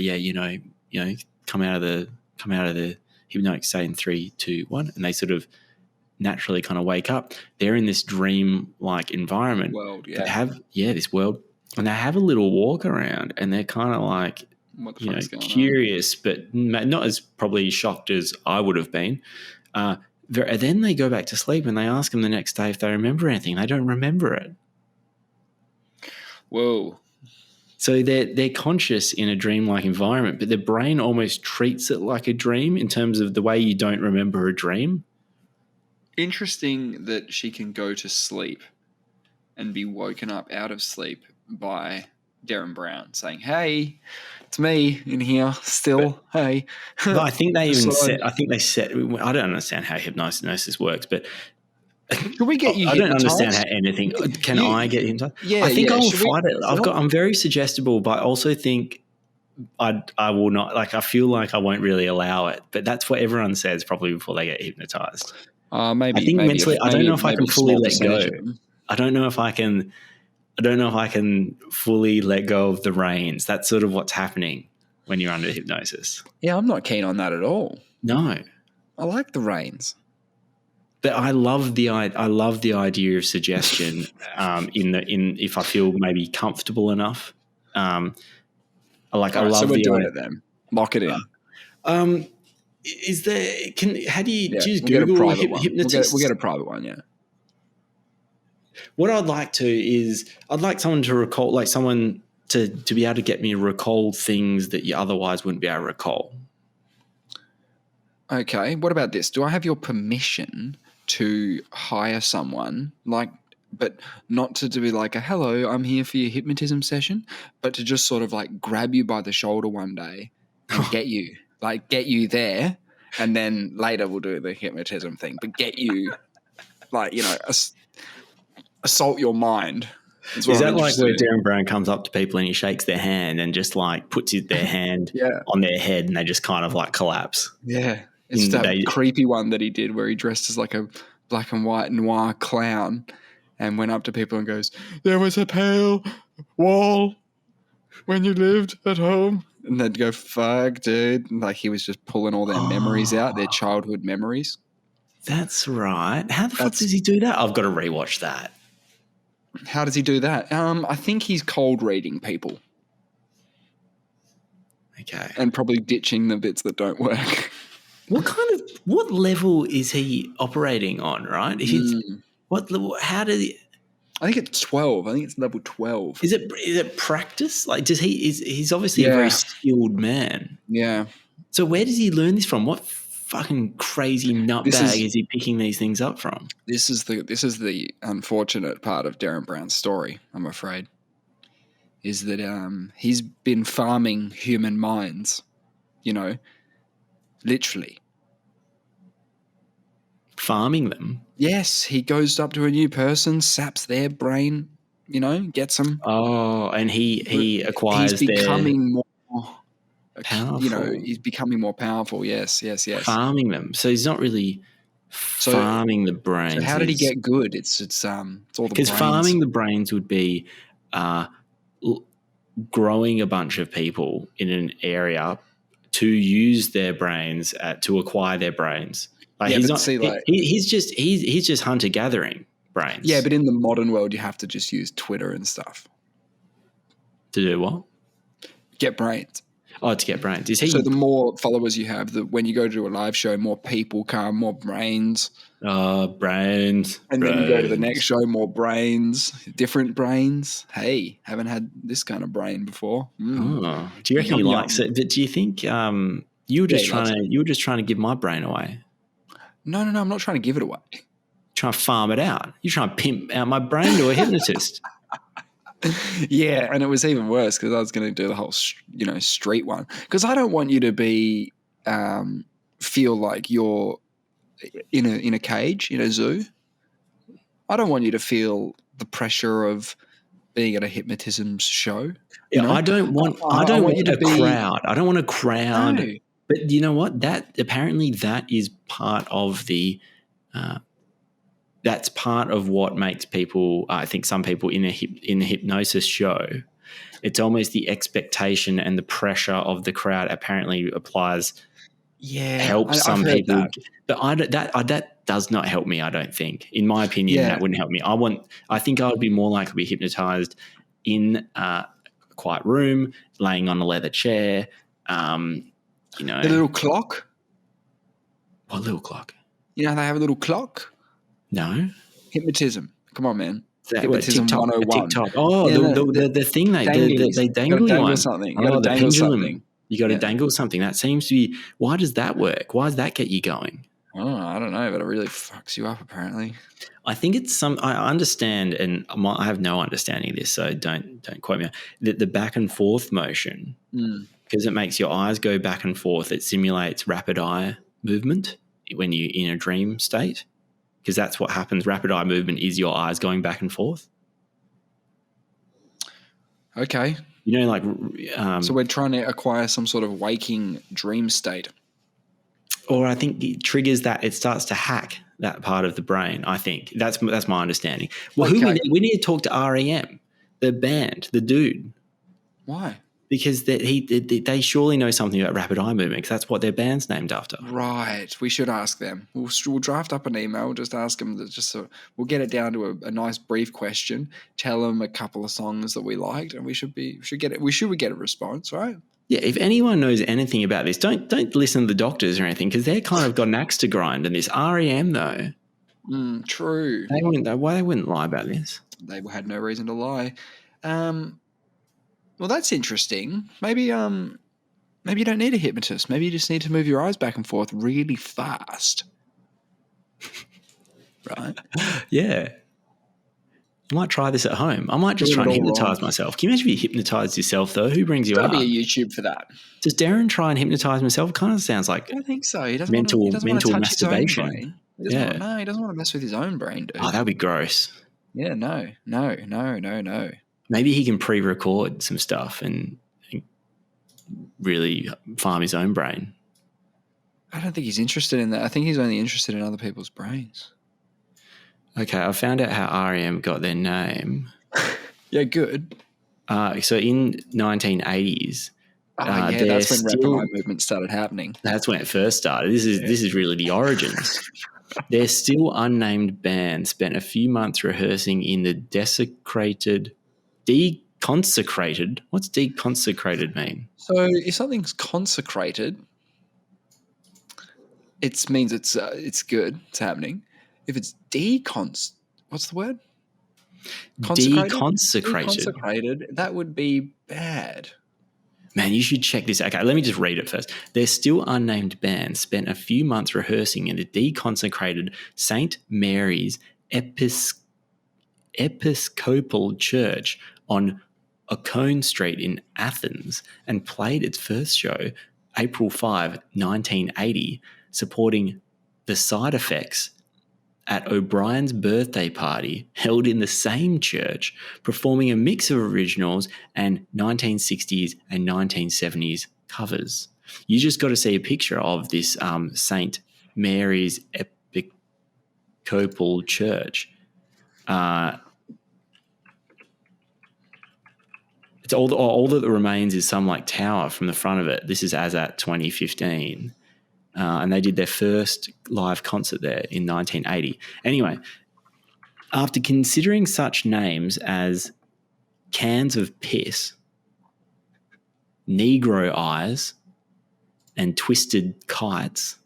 come out of the hypnotic state in 3, 2, 1, and they sort of naturally kind of wake up. They're in this dream-like environment. World, They have this world, and they have a little walk around, and they're kind of like, curious, but not as probably shocked as I would have been. Then they go back to sleep, and they ask them the next day if they remember anything. They don't remember it. Whoa. So they're conscious in a dream-like environment, but their brain almost treats it like a dream in terms of the way you don't remember a dream. Interesting that she can go to sleep and be woken up out of sleep by Darren Brown saying, "Hey, it's me in here still." Hey. But I think they even I don't understand how hypnosis works, but can we get you I don't hypnotized? understand how anything. Can I get hypnotized? Yeah, I think I will Should fight it. I'm very suggestible, but I also think I will not. Like, I feel like I won't really allow it. But that's what everyone says probably before they get hypnotized. Maybe. I think mentally, I don't know if I can fully let go. I don't know if I can fully let go of the reins. That's sort of what's happening when you're under hypnosis. Yeah, I'm not keen on that at all. No, I like the reins. But I love the idea of suggestion. If I feel maybe comfortable enough, I love. So we're doing it then. Lock it in. Is there? How do you just Google get a private hypnotist? We'll get a private one. Yeah. What I'd like someone to recall, like someone to be able to get me to recall things that you otherwise wouldn't be able to recall. Okay. What about this? Do I have your permission to hire someone, but not to be like a "hello, I'm here for your hypnotism session," but to just sort of like grab you by the shoulder one day and get you there, and then later we'll do the hypnotism thing, but get you assault your mind. Is that like where Darren Brown comes up to people and he shakes their hand and just like puts their hand on their head and they just kind of like collapse? Yeah. It's that creepy one that he did where he dressed as like a black and white noir clown and went up to people and goes, "There was a pale wall when you lived at home." And they'd go, fuck, dude. And like he was just pulling all their memories out, their childhood memories. That's right. How the fuck does he do that? I've got to rewatch that. How does he do that? I think he's cold reading people. Okay. And probably ditching the bits that don't work. What level is he operating on, right? What level, how did he... I think it's 12. I think it's level 12. Is it practice? Like, he's obviously a very skilled man. Yeah. So where does he learn this from? What fucking crazy nutbag is he picking these things up from? This is the unfortunate part of Darren Brown's story, I'm afraid, is that he's been farming human minds, literally. Farming them? Yes, he goes up to a new person, saps their brain, gets them. Oh, and he acquires He's becoming more powerful. He's becoming more powerful. Yes. Farming them. So he's not really farming the brains. So how did he get good? It's all the brains. Because farming the brains would be growing a bunch of people in an area to use their brains to acquire their brains. Like he's just hunter gathering brains. Yeah, but in the modern world, you have to just use Twitter and stuff to do what? Get brains. Oh, to get brains. So the more followers you have, when you go to a live show, more people come, more brains. Brains. And then you go to the next show, more brains, different brains. Hey, haven't had this kind of brain before. Oh, do you reckon he likes it? But do you think you were just trying to give my brain away? No, I'm not trying to give it away. Trying to farm it out. You're trying to pimp out my brain to a hypnotist. Yeah, and it was even worse because I was going to do the whole, street one. Because I don't want you to be feel like you're in a cage in a zoo. I don't want you to feel the pressure of being at a hypnotism show. Yeah, I don't want a crowd. I don't want a crowd. No. But you know what? That is part of the. That's part of what makes people. I think some people in the hypnosis show, it's almost the expectation and the pressure of the crowd apparently applies. Yeah, helps some people, but that does not help me. I don't think, in my opinion, that wouldn't help me. I think I would be more likely to be hypnotized in a quiet room, laying on a leather chair. The little clock. What little clock? They have a little clock. No. Hypnotism. Come on, man. Hypnotism 101. TikTok. Oh, the thing they dangle you on. Something. You got to dangle something. You got to dangle something. That seems to be. Why does that work? Why does that get you going? Oh, I don't know, but it really fucks you up. Apparently, I think it's I understand, and I have no understanding of this, so don't quote me. The back and forth motion, because it makes your eyes go back and forth. It simulates rapid eye movement when you're in a dream state. Because that's what happens. Rapid eye movement is your eyes going back and forth. Okay. So we're trying to acquire some sort of waking dream state. Or I think it triggers that. It starts to hack that part of the brain, I think. That's my understanding. Well, we need to talk to REM, the band, the dude. Why? Because they surely know something about rapid eye movement because that's what their band's named after. Right. We should ask them. We'll draft up an email. We'll just ask them. We'll get it down to a nice brief question. Tell them a couple of songs that we liked, and we should get it. We should get a response, right? Yeah. If anyone knows anything about this, don't listen to the doctors or anything because they're kind of got an axe to grind. And this REM though, true. They wouldn't lie about this. They had no reason to lie. Well, that's interesting. Maybe you don't need a hypnotist. Maybe you just need to move your eyes back and forth really fast. Right? Yeah. I might try this at home. I might just try and hypnotize myself. Can you imagine if you hypnotized yourself, though? Who brings you up? There'll be a YouTube for that. Does Darren try and hypnotize himself? It kind of sounds like I don't think so. He doesn't mental want to touch masturbation. His own brain. No, he doesn't want to mess with his own brain, dude. Oh, that would be gross. Yeah, no. Maybe he can pre-record some stuff and really farm his own brain. I don't think he's interested in that. I think he's only interested in other people's brains. Okay, I found out how REM got their name. Yeah, good. So in 1980s, Yeah, that's when rapid eye movement started happening. That's when it first started. This is really the origins. Their still unnamed band spent a few months rehearsing in the deconsecrated. What's deconsecrated mean? So if something's consecrated, it means it's good. It's happening. If it's what's the word? Deconsecrated. That would be bad. Man, you should check this out. Okay, let me just read it first. Their still unnamed band spent a few months rehearsing in the deconsecrated St. Mary's Episcopal Church on Ocone Street in Athens and played its first show April 5, 1980, supporting the Side Effects at O'Brien's birthday party held in the same church, performing a mix of originals and 1960s and 1970s covers. You just got to see a picture of this St. Mary's Episcopal Church. It's all that remains is some like tower from the front of it. This is as at 2015. And they did their first live concert there in 1980. Anyway, after considering such names as Cans of Piss, Negro Eyes, and Twisted Kites,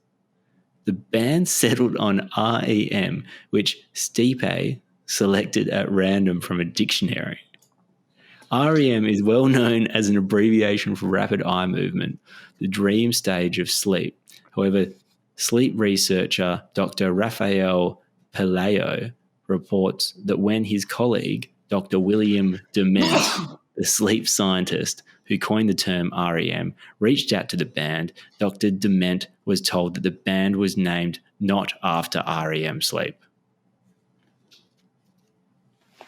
the band settled on REM, which Stipe selected at random from a dictionary. REM is well known as an abbreviation for rapid eye movement, the dream stage of sleep. However, sleep researcher Dr. Raphael Pelayo reports that when his colleague, Dr. William Dement, the sleep scientist who coined the term REM, reached out to the band, Dr. Dement was told that the band was named not after REM sleep.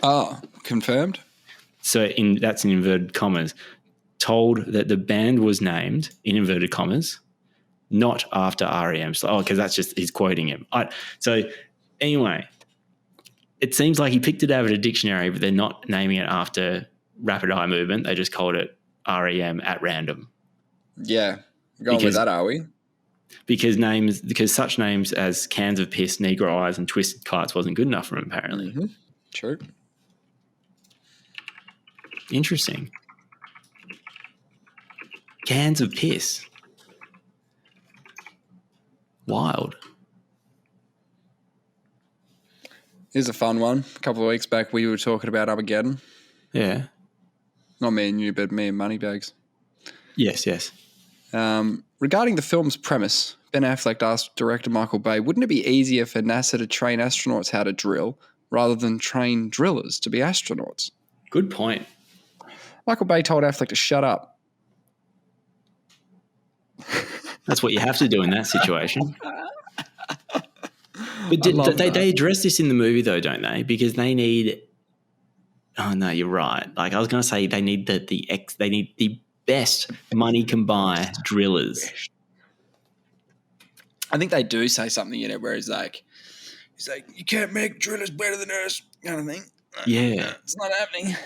Oh, confirmed? So that's in inverted commas. Told that the band was named, in inverted commas, not after REM. So, because that's just, he's quoting him. So anyway, it seems like he picked it out of a dictionary, but they're not naming it after rapid eye movement. They just called it REM at random. Yeah. Going with that, are we? Because such names as Cans of Piss, Negro Eyes, and Twisted Kites wasn't good enough for him, apparently. Mm-hmm. True. Interesting. Cans of Piss. Wild. Here's a fun one. A couple of weeks back, we were talking about Armageddon. Yeah. Not me and you, but me and Moneybags. Yes. Regarding the film's premise, Ben Affleck asked director Michael Bay, wouldn't it be easier for NASA to train astronauts how to drill rather than train drillers to be astronauts? Good point. Michael Bay told Affleck to shut up. That's what you have to do in that situation. But they address this in the movie though, don't they? Because they need. Oh no, you're right. Like I was going to say, they need they need the best money can buy drillers. I think they do say something in it where he's like, you can't make drillers better than us, kind of thing. Yeah, it's not happening.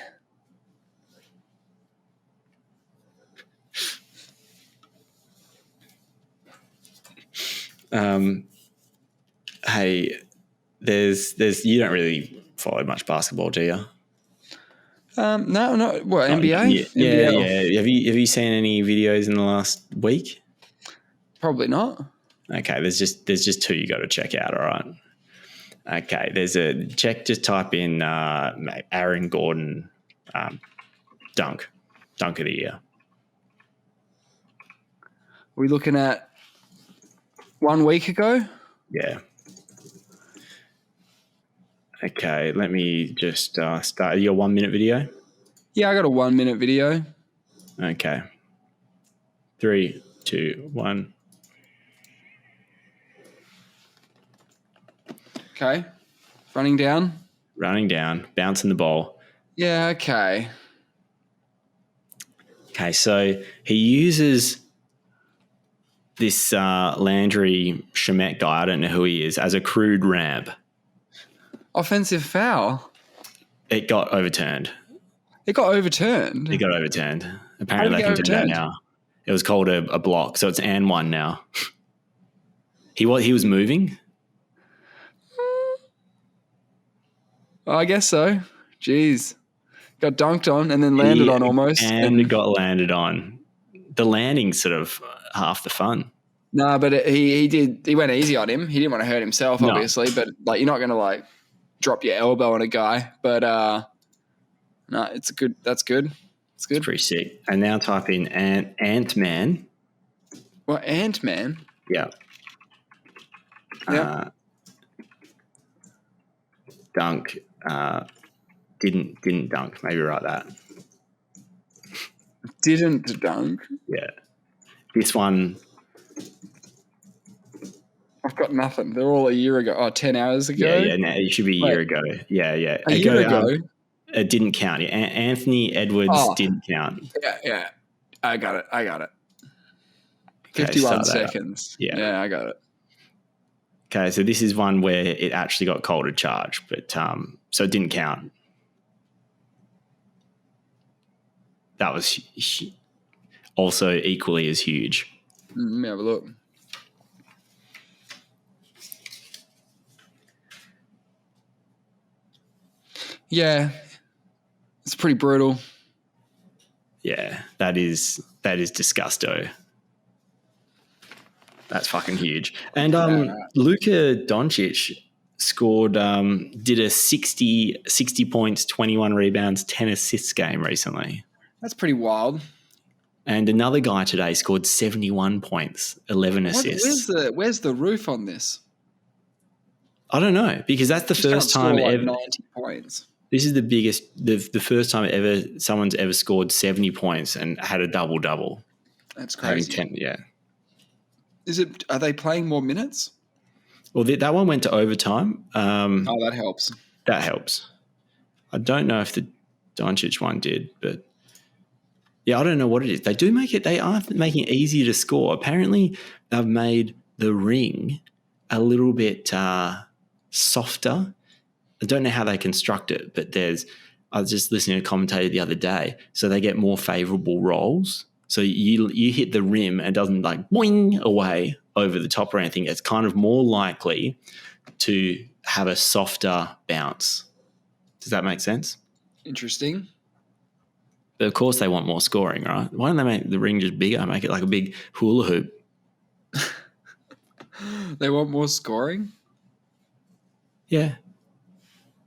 Hey, there's you don't really follow much basketball, do you? No. What, NBA? Yeah. Have you seen any videos in the last week? Probably not. Okay, there's just two you got to check out. All right. Okay, just type in Aaron Gordon dunk of the year. We're looking at 1 week ago. Yeah. Okay, let me just start your 1 minute video. Yeah, I got a 1 minute video. Okay. 3, 2, 1. Okay. Running down, bouncing the ball. Yeah, okay. Okay, so he uses this Landry Shamet guy, I don't know who he is, as a crude ramp. Offensive foul. It got overturned. It got overturned? Apparently they can do that now. It was called a block, so it's and one now. He was moving. I guess so. Jeez. Got dunked on and then landed on almost. And got landed on. The landing's sort of half the fun. No, but he went easy on him. He didn't want to hurt himself, obviously, but like you're not going to like drop your elbow on a guy. But no, that's good. It's good. It's pretty sick. And now type in Ant-Man. Well, Ant-Man? Yeah. Dunk. Didn't dunk. Maybe write that. Didn't dunk? Yeah. This one. I've got nothing. They're all a year ago. Oh, 10 hours ago? Yeah. No, it should be a year ago. Yeah. A year ago? It didn't count. Anthony Edwards didn't count. Yeah. I got it. 51 seconds. Yeah, I got it. Okay, so this is one where it actually got called a charge, but so it didn't count. That was also equally as huge. Let me have a look. Yeah, it's pretty brutal. Yeah, that is disgusto. That's fucking huge. And Luka Doncic scored, did a 60 points, 21 rebounds, 10 assists game recently. That's pretty wild. And another guy today scored 71 points, 11 assists. Where's the roof on this? I don't know, because that's the first time ever. 90 points. This is the biggest, the first time ever someone's ever scored 70 points and had a double-double. That's crazy. 10, yeah. Are they playing more minutes? Well, that one went to overtime. That helps. That helps. I don't know if the Doncic one did, but yeah, I don't know what it is. They do make it. They are making it easier to score. Apparently, they've made the ring a little bit softer. I don't know how they construct it, but I was just listening to a commentator the other day, so they get more favourable rolls. So you hit the rim and it doesn't like boing away over the top or anything. It's kind of more likely to have a softer bounce. Does that make sense? Interesting. But of course they want more scoring, right? Why don't they make the ring just bigger, make it like a big hula hoop? They want more scoring? Yeah.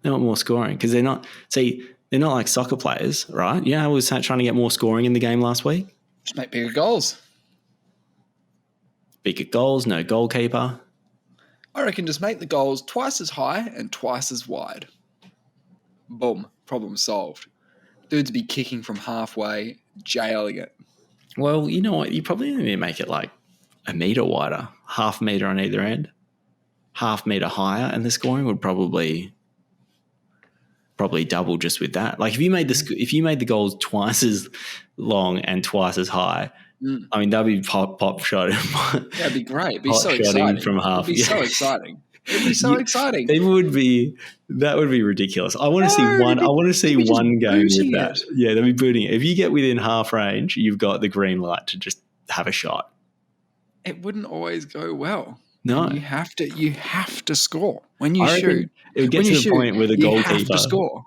They want more scoring because they're not like soccer players, right? Yeah, I was trying to get more scoring in the game last week. Just make bigger goals. Bigger goals, no goalkeeper. I reckon just make the goals twice as high and twice as wide. Boom. Problem solved. Dudes be kicking from halfway, jailing it. Well, you know what? You probably need to make it like a metre wider, half metre on either end, half metre higher, and the scoring would probably double just with that. Like if you made the goals twice as long and twice as high, I mean that'd be pop shot. That'd be great. It'd be so exciting. From half. It'd be so exciting. It'd be so exciting. It would be. That would be ridiculous. I want to see one. I want to see one game with that. Yeah, they'll be booting it. If you get within half range, you've got the green light to just have a shot. It wouldn't always go well. No, you have to score when you shoot. It would get to the point where the goalkeeper have to score.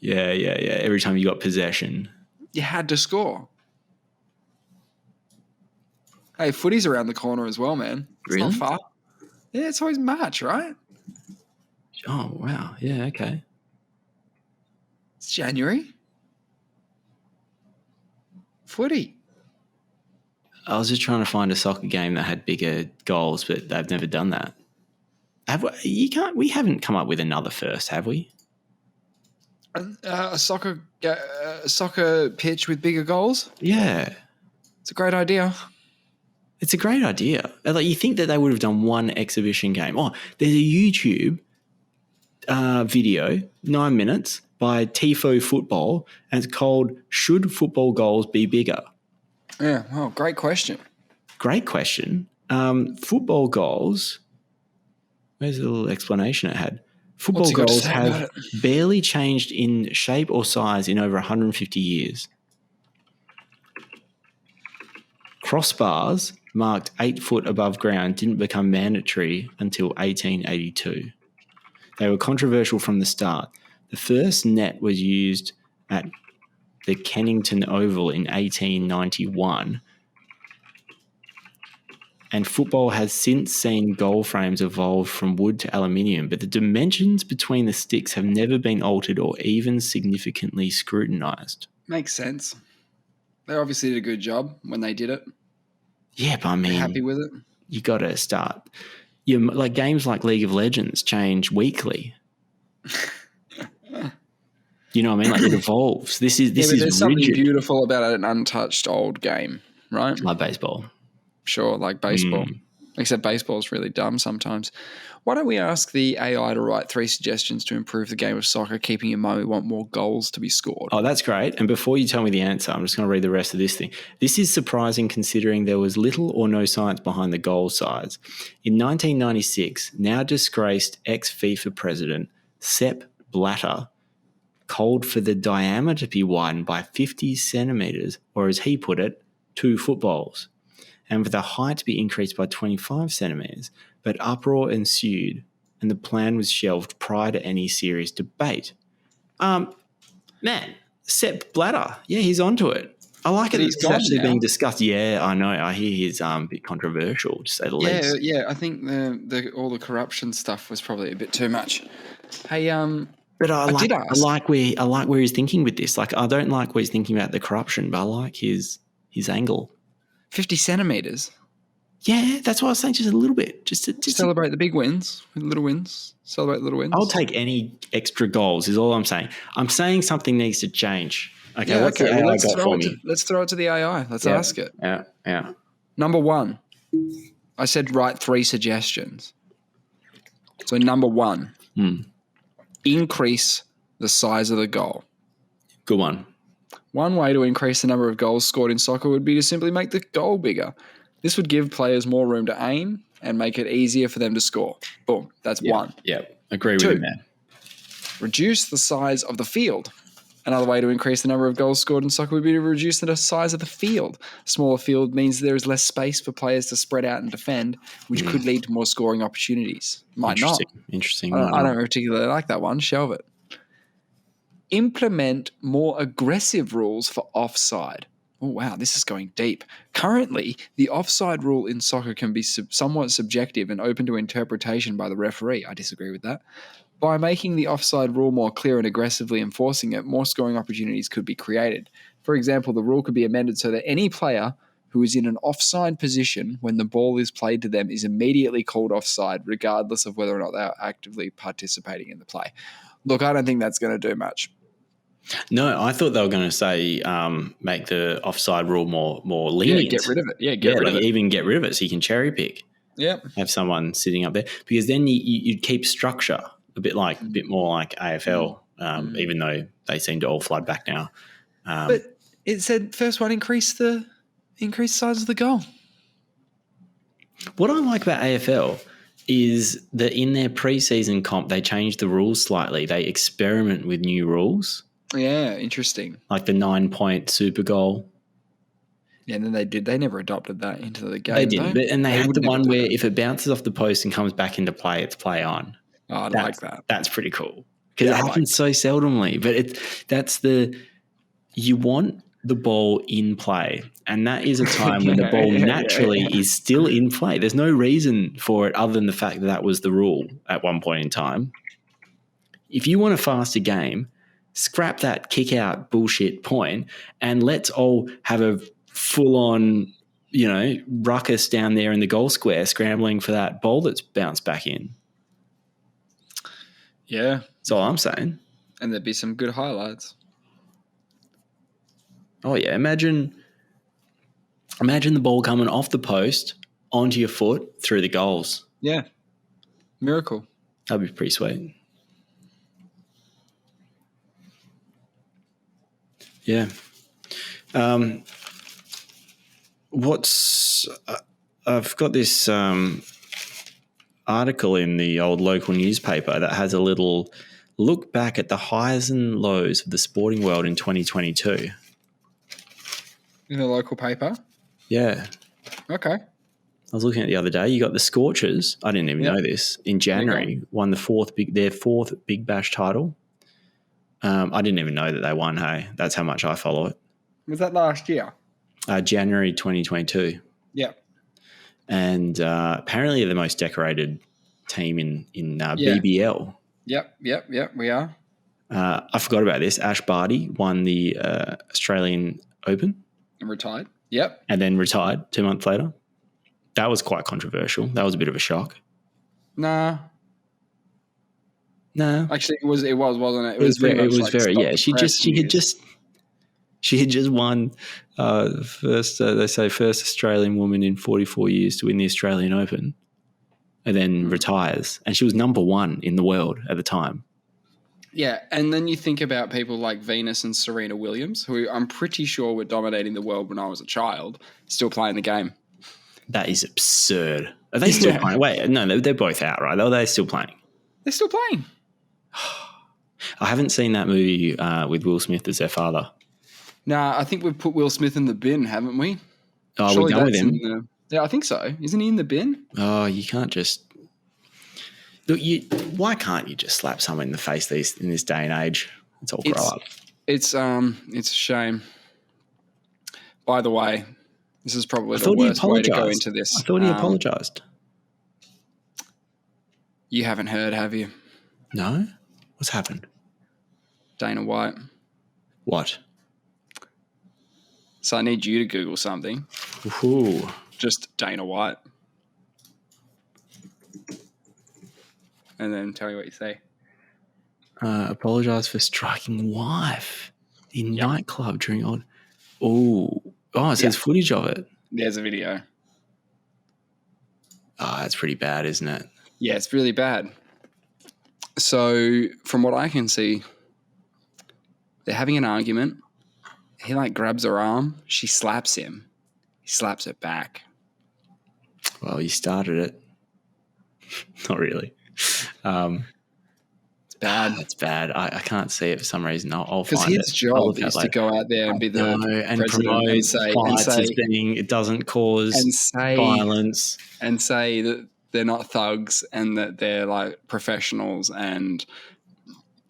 Yeah. Every time you got possession, you had to score. Hey, footy's around the corner as well, man. It's not far. Yeah, it's always March, right? Oh, wow. Yeah, okay. It's January. Footy. I was just trying to find a soccer game that had bigger goals, but they've never done that. We haven't come up with another first, have we? A soccer pitch with bigger goals? Yeah. It's a great idea. It's a great idea. Like you think that they would have done one exhibition game. Oh, there's a YouTube video, 9 minutes, by Tifo Football, and it's called "Should Football Goals Be Bigger?" Yeah, well, great question. Great question. Football goals. Where's the little explanation it had? Football goals have barely changed in shape or size in over 150 years. Crossbars marked 8 foot above ground didn't become mandatory until 1882. They were controversial from the start. The first net was used at the Kennington Oval in 1891, and football has since seen goal frames evolve from wood to aluminium, but the dimensions between the sticks have never been altered or even significantly scrutinised. Makes sense. They obviously did a good job when they did it. Yeah, but I mean, they're happy with it. You got to start. Like games like League of Legends change weekly. You know what I mean? Like it evolves. This is there's something beautiful about an untouched old game, right? Like baseball. Sure, like baseball. Except baseball's really dumb sometimes. Why don't we ask the AI to write 3 suggestions to improve the game of soccer, keeping in mind we want more goals to be scored? Oh, that's great. And before you tell me the answer, I'm just going to read the rest of this thing. This is surprising considering there was little or no science behind the goal size. In 1996, now disgraced ex-FIFA president Sepp Blatter called for the diameter to be widened by 50 centimetres, or as he put it, 2 footballs, and for the height to be increased by 25 centimetres, but uproar ensued and the plan was shelved prior to any serious debate. Man, Sepp Blatter, yeah, he's onto it. I like it. It's actually being discussed. Yeah, I know. I hear he's a bit controversial, to say the least. Yeah. I think all the corruption stuff was probably a bit too much. Hey, but I like where he's thinking with this. Like, I don't like where he's thinking about the corruption, but I like his angle. 50 centimetres. Yeah, that's what I was saying. Just a little bit. Just celebrate the big wins with little wins. Celebrate little wins. I'll take any extra goals. Is all I'm saying. I'm saying something needs to change. Okay, what's the AI got for me? Let's throw it to the AI. Let's ask it. Yeah. Number 1, I said write 3 suggestions. So number 1, increase the size of the goal. Good one. One way to increase the number of goals scored in soccer would be to simply make the goal bigger. This would give players more room to aim and make it easier for them to score. Boom. That's 1. Yeah, agree with you, man. Reduce the size of the field. Another way to increase the number of goals scored in soccer would be to reduce the size of the field. A smaller field means there is less space for players to spread out and defend, which could lead to more scoring opportunities. Might not. Interesting. I don't particularly like that one. Shelve it. Implement more aggressive rules for offside. Oh, wow, this is going deep. Currently, the offside rule in soccer can be somewhat subjective and open to interpretation by the referee. I disagree with that. By making the offside rule more clear and aggressively enforcing it, more scoring opportunities could be created. For example, the rule could be amended so that any player who is in an offside position when the ball is played to them is immediately called offside, regardless of whether or not they are actively participating in the play. Look, I don't think that's going to do much. No, I thought they were going to say make the offside rule more lenient. Yeah, get rid of it. Get rid of it. Even get rid of it so you can cherry pick. Yeah, have someone sitting up there because then you'd keep structure a bit more like AFL, even though they seem to all flood back now. But it said first one increase the size of the goal. What I like about AFL is that in their preseason comp they changed the rules slightly. They experiment with new rules. Yeah, interesting. Like the 9-point super goal. Yeah, and then they did. They never adopted that into the game. They didn't. And they had the one where if it bounces off the post and comes back into play, it's play on. Oh, I like that. That's pretty cool because it happens so seldomly. But you want the ball in play, and that is a time when the ball naturally is still in play. There's no reason for it other than the fact that was the rule at one point in time. If you want a faster game, scrap that kick-out bullshit point and let's all have a full-on, ruckus down there in the goal square scrambling for that ball that's bounced back in. Yeah. That's all I'm saying. And there'd be some good highlights. Oh, yeah. Imagine the ball coming off the post onto your foot through the goals. Yeah. Miracle. That'd be pretty sweet. Yeah. I've got this article in the old local newspaper that has a little look back at the highs and lows of the sporting world in 2022. In the local paper? Yeah. Okay. I was looking at it the other day. You got the Scorchers. I didn't even know this. In January, won their fourth Big Bash title. I didn't even know that they won. Hey, that's how much I follow it. Was that last year? January 2022. Yep. And apparently they're the most decorated team in BBL. Yep. We are. I forgot about this. Ash Barty won the Australian Open. And retired. Yep. And then retired 2 months later. That was quite controversial. That was a bit of a shock. Nah. No. Actually, it was, wasn't it? It was very. Yeah. She had just won first. They say first Australian woman in 44 years to win the Australian Open, and then retires. And she was number one in the world at the time. Yeah, and then you think about people like Venus and Serena Williams, who I'm pretty sure were dominating the world when I was a child, still playing the game. That is absurd. Are they still playing? Wait, no, they're both out, right? Are they still playing? They're still playing. I haven't seen that movie with Will Smith as their father. Nah, I think we've put Will Smith in the bin, haven't we? Oh, we're done with him? Yeah, I think so. Isn't he in the bin? Oh, you can't just... Look, why can't you just slap someone in the face in this day and age? It's all grow up. It's a shame. By the way, this is probably the worst way to go into this. I thought he apologised. You haven't heard, have you? No? What's happened? Dana White. What? So I need you to Google something. Ooh. Just Dana White. And then tell me what you say. Apologise for striking wife in nightclub during odd... Oh, it says footage of it. There's a video. Oh, that's pretty bad, isn't it? Yeah, it's really bad. So from what I can see, they're having an argument. He grabs her arm. She slaps him. He slaps it back. Well, you started it. Not really. It's bad. It's bad. I can't see it for some reason. I'll find it. Because his job is to go out there and be the and promote and say it doesn't cause violence. And say that they're not thugs and that they're professionals and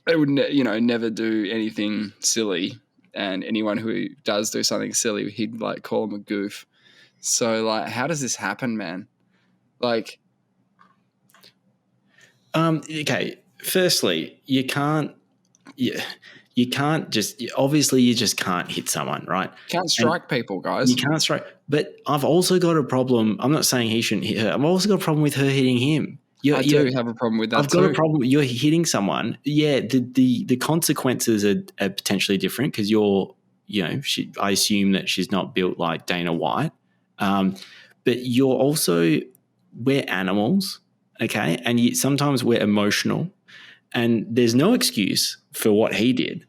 they would never do anything silly. And anyone who does do something silly, he'd call them a goof. So how does this happen, man? Okay. Firstly, you can't just obviously you just can't hit someone, right? Can't strike people, guys. You can't strike. But I've also got a problem. I'm not saying he shouldn't hit her. I've also got a problem with her hitting him. I do have a problem with that. I've got a problem. You're hitting someone. Yeah, the consequences are potentially different because I assume that she's not built like Dana White. But we're animals, okay? And sometimes we're emotional. And there's no excuse for what he did.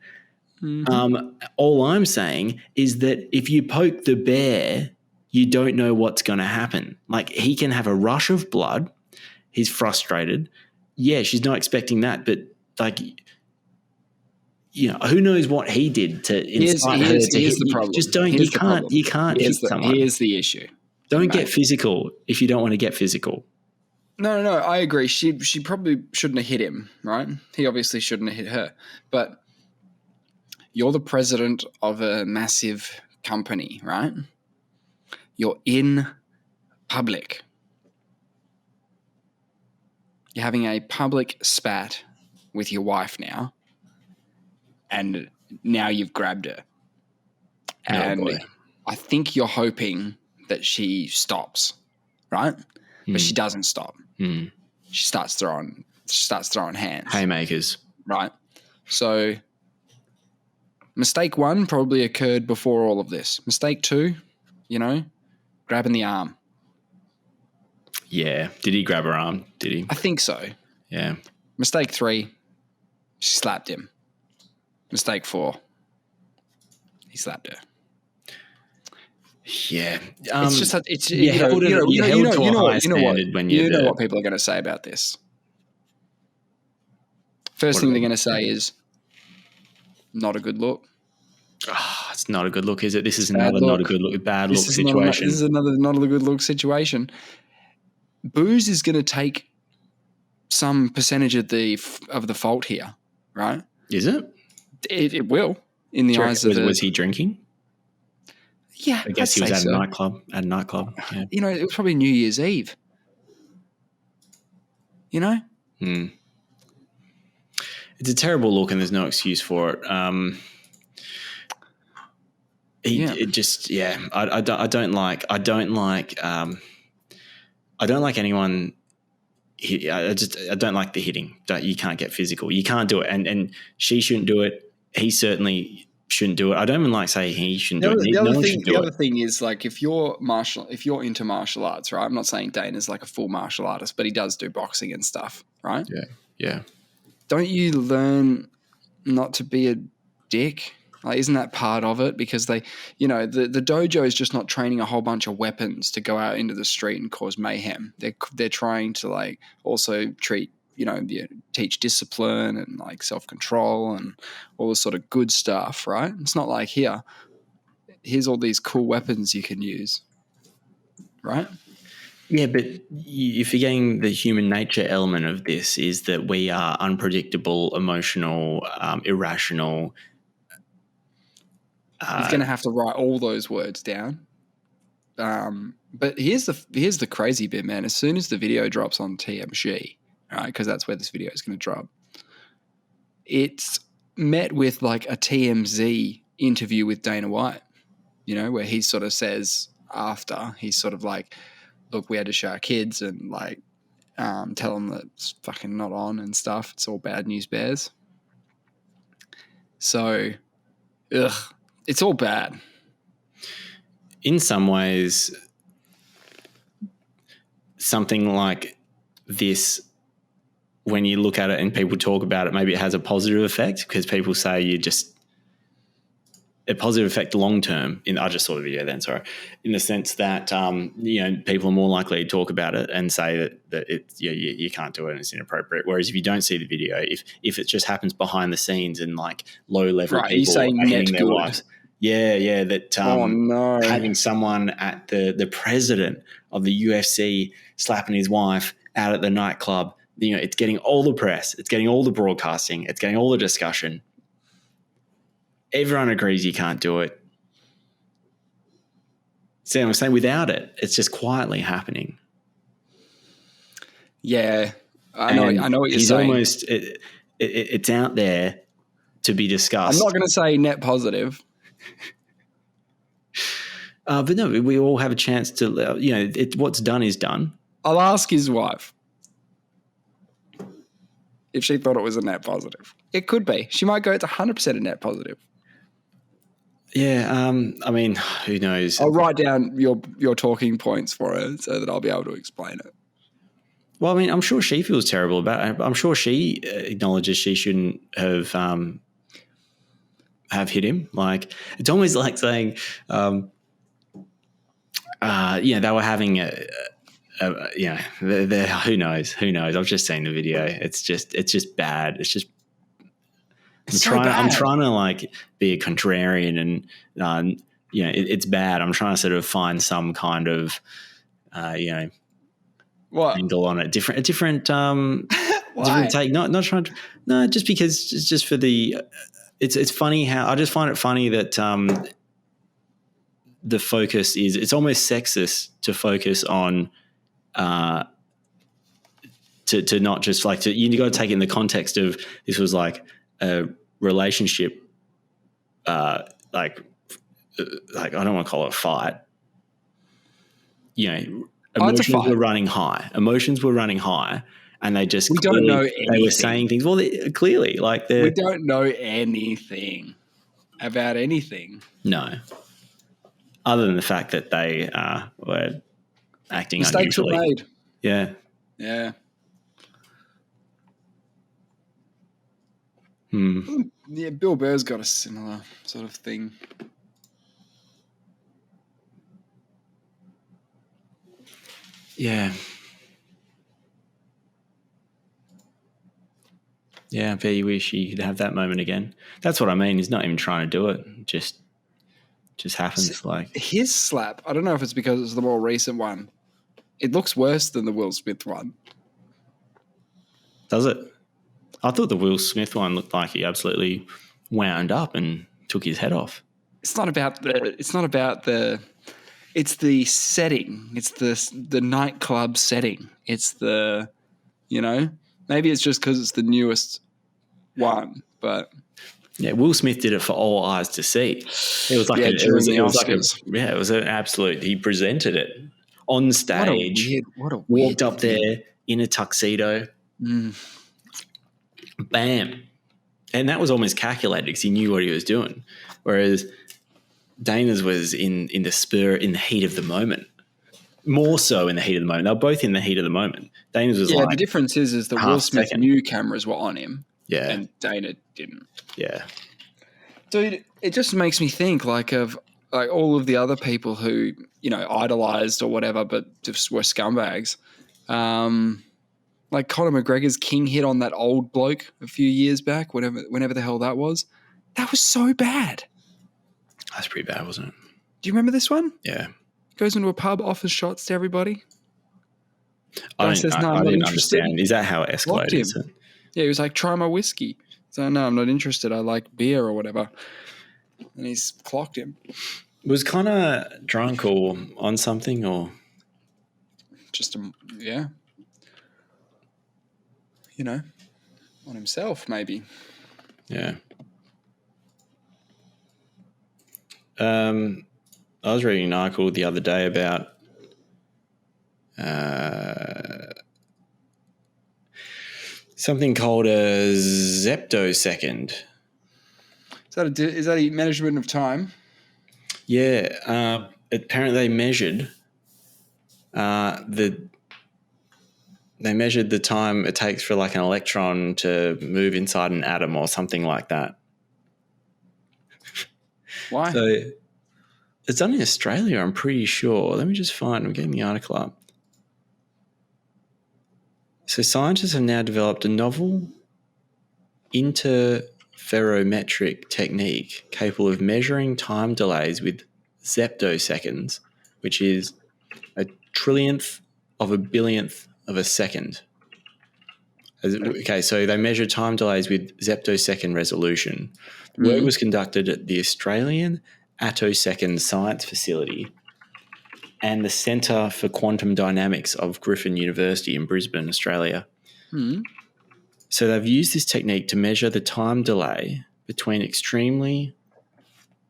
Mm-hmm. All I'm saying is that if you poke the bear, you don't know what's going to happen. He can have a rush of blood. He's frustrated. Yeah, she's not expecting that, but who knows what he did to incite her to hit. Here's the problem. Just don't. You can't hit someone. Here's the issue. Don't get physical if you don't want to get physical. No, I agree. She probably shouldn't have hit him, right? He obviously shouldn't have hit her. But you're the president of a massive company, right? You're in public. You're having a public spat with your wife now, and now you've grabbed her. And I think you're hoping that she stops, right? But she doesn't stop. Mm. She starts throwing hands. Haymakers. Right. So mistake 1 probably occurred before all of this. Mistake 2, grabbing the arm. Yeah. Did he grab her arm? Did he? I think so. Yeah. Mistake 3, she slapped him. Mistake 4, he slapped her. Yeah, it's just it's held to a high standard when you know what people are going to say about this. First thing they're going to say is not a good look. it's not a good look, is it? This is Bad another look. not a good look, bad This look is situation. This is another not a good look situation. Booze is going to take some percentage of the fault here, right? Is it? It will in the eyes of was he drinking? Yeah, I guess I'd he was say at so. a nightclub. Yeah. You know, it was probably New Year's Eve. You know? It's a terrible look, and there's no excuse for it. It just, yeah. I don't like anyone. I don't like the hitting. You can't get physical. You can't do it, and she shouldn't do it. He certainly shouldn't do it. I don't even like saying he shouldn't do it. No one should do it. The other thing is, like, if you're into martial arts, right? I'm not saying Dana's like a full martial artist, but he does do boxing and stuff, right? Yeah. Don't you learn not to be a dick? Like, isn't that part of it? Because they, the dojo is just not training a whole bunch of weapons to go out into the street and cause mayhem. They're trying to, like, also teach discipline and, like, self-control and all this sort of good stuff, right? It's not like here's all these cool weapons you can use, right? Yeah, but you're forgetting the human nature element of this is that we are unpredictable, emotional, irrational. He's going to have to write all those words down. But here's the crazy bit, man. As soon as the video drops on TMG, right, because that's where this video is going to drop, it's met with, like, a TMZ interview with Dana White, where he sort of says after, he's sort of like, look, we had to show our kids and, like, tell them that it's fucking not on and stuff. It's all bad news bears. So, it's all bad. In some ways, something like this, when you look at it and people talk about it, maybe it has a positive effect because people say a positive effect long term. I just saw the video then, sorry, in the sense that people are more likely to talk about it and say that you can't do it and it's inappropriate. Whereas if you don't see the video, if it just happens behind the scenes and, like, low level people are hitting their wives, having someone at the president of the UFC slapping his wife out at the nightclub, it's getting all the press, it's getting all the broadcasting, it's getting all the discussion. Everyone agrees you can't do it. See what I'm saying? Without it, it's just quietly happening. Yeah, I know what you're saying. Almost it's out there to be discussed. I'm not going to say net positive. But no, we all have a chance to, what's done is done. I'll ask his wife if she thought it was a net positive. It could be. She might go, it's 100% a net positive. Yeah, I mean, who knows? I'll write down your talking points for her so that I'll be able to explain it. Well, I mean, I'm sure she feels terrible about it. I'm sure she acknowledges she shouldn't have hit him. Like, it's almost like saying, they were having who knows? I've just seen the video. It's just bad. It's just. I'm trying to, like, be a contrarian and it's bad. I'm trying to sort of find some kind of what angle on it, different different Why? take. Not trying to, no, just because it's just for the. It's funny how I just find it funny that the focus is, it's almost sexist to focus on to not just, like, you got to take it in the context of this was like a relationship, like I don't want to call it a fight. Emotions were running high, and they just don't know anything. They were saying things. Well, clearly, like, we don't know anything about anything. No, other than the fact that they were acting mistakes unusually. Were made. Yeah. Yeah, Bill Burr's got a similar sort of thing. Yeah. Yeah, I bet you wish you could have that moment again. That's what I mean. He's not even trying to do it. Just Just happens like his slap. I don't know if it's because it's the more recent one. It looks worse than the Will Smith one. Does it? I thought the Will Smith one looked like he absolutely wound up and took his head off. It's not about the. It's the setting. It's the nightclub setting. It's the, maybe it's just because it's the newest one, but. Yeah, Will Smith did it for all eyes to see. It was like it was an absolute. He presented it on stage. Walked up there in a tuxedo. Bam, and that was almost calculated because he knew what he was doing. Whereas Dana's was in the heat of the moment. More so in the heat of the moment. They were both in the heat of the moment. Dana's was the difference is that Will Smith knew cameras were on him. Yeah. And Dana didn't. Yeah. Dude, it just makes me think of all of the other people who, idolized or whatever, but just were scumbags. Like Conor McGregor's king hit on that old bloke a few years back, whenever the hell that was. That was so bad. That's pretty bad, wasn't it? Do you remember this one? Yeah. Goes into a pub, offers shots to everybody. I didn't understand. Is that how it escalated? Is it? Yeah, he was like, try my whiskey. So, no, I'm not interested. I like beer or whatever. And he's clocked him. Was Connor drunk or on something or? Just, yeah. On himself maybe. Yeah. I was reading an article the other day about something called a zeptosecond. Is that a measurement of time? Yeah. Apparently they measured the time it takes for like an electron to move inside an atom or something like that. Why? So it's done in Australia, I'm pretty sure. Let me just find. I'm getting the article up. So scientists have now developed a novel interferometric technique capable of measuring time delays with zeptoseconds, which is a trillionth of a billionth of a second. Okay, so they measure time delays with zeptosecond resolution. The work was conducted at the Australian Attosecond Science Facility and the Centre for Quantum Dynamics of Griffin University in Brisbane, Australia. So they've used this technique to measure the time delay between extreme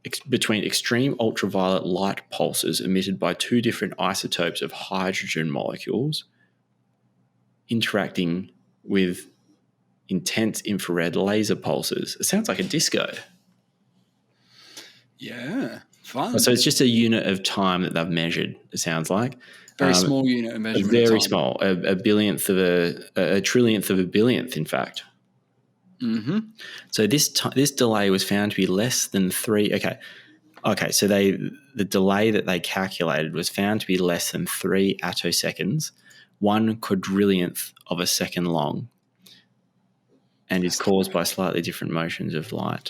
ultraviolet light pulses emitted by two different isotopes of hydrogen molecules interacting with intense infrared laser pulses. It sounds like a disco. Yeah, fun. So it's just a unit of time that they've measured, it sounds like. Very small unit of measurement. Very small, a billionth of a trillionth of a billionth, in fact. Mm-hmm. So this delay was found to be less than 3. Okay. So the delay that they calculated was found to be less than 3 attoseconds, 1 quadrillionth of a second long, and is caused by slightly different motions of light.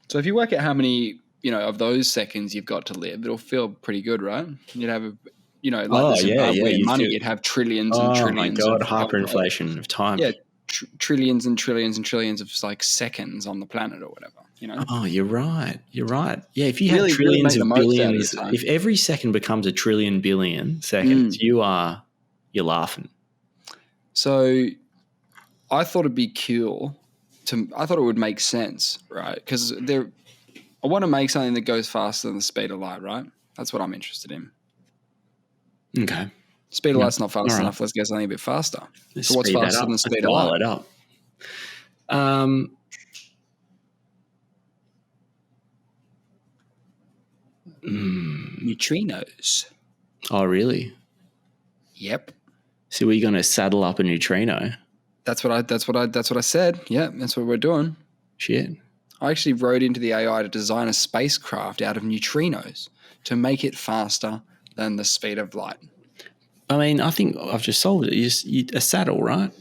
So if you work out how many of those seconds you've got to live, it'll feel pretty good, right? You'd have money, you'd have trillions and trillions. Oh my God, hyperinflation of time. Yeah, trillions and trillions and trillions of like seconds on the planet or whatever. Oh, you're right. Yeah, if you have trillions of billions, if every second becomes a trillion billion seconds, you're laughing. So I thought it'd be cool. I thought it would make sense, right? Because I want to make something that goes faster than the speed of light, right? That's what I'm interested in. Okay. Speed of light's not fast enough. Let's get something a bit faster. So what's faster than the speed of light? Dial it up. Neutrinos. Oh, really? Yep. So we're going to saddle up a neutrino? That's what I said. Yeah, that's what we're doing. Shit. I actually wrote into the AI to design a spacecraft out of neutrinos to make it faster than the speed of light. I mean, I think I've just solved it. A saddle, right?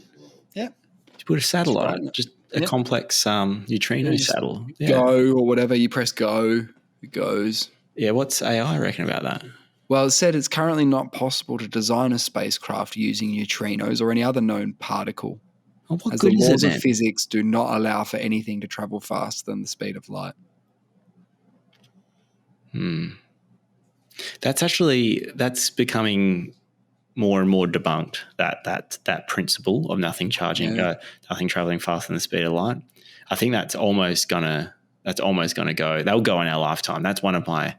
Yeah. You put a saddle on it, just a complex neutrino saddle. Yeah. Go or whatever. You press go, it goes. Yeah, what's AI reckon about that? Well, it said it's currently not possible to design a spacecraft using neutrinos or any other known particle, Well, what as good the is it laws of then? physics do not allow for anything to travel faster than the speed of light. That's becoming more and more debunked. That principle of nothing traveling faster than the speed of light. I think that's almost gonna go. They'll go in our lifetime. That's one of my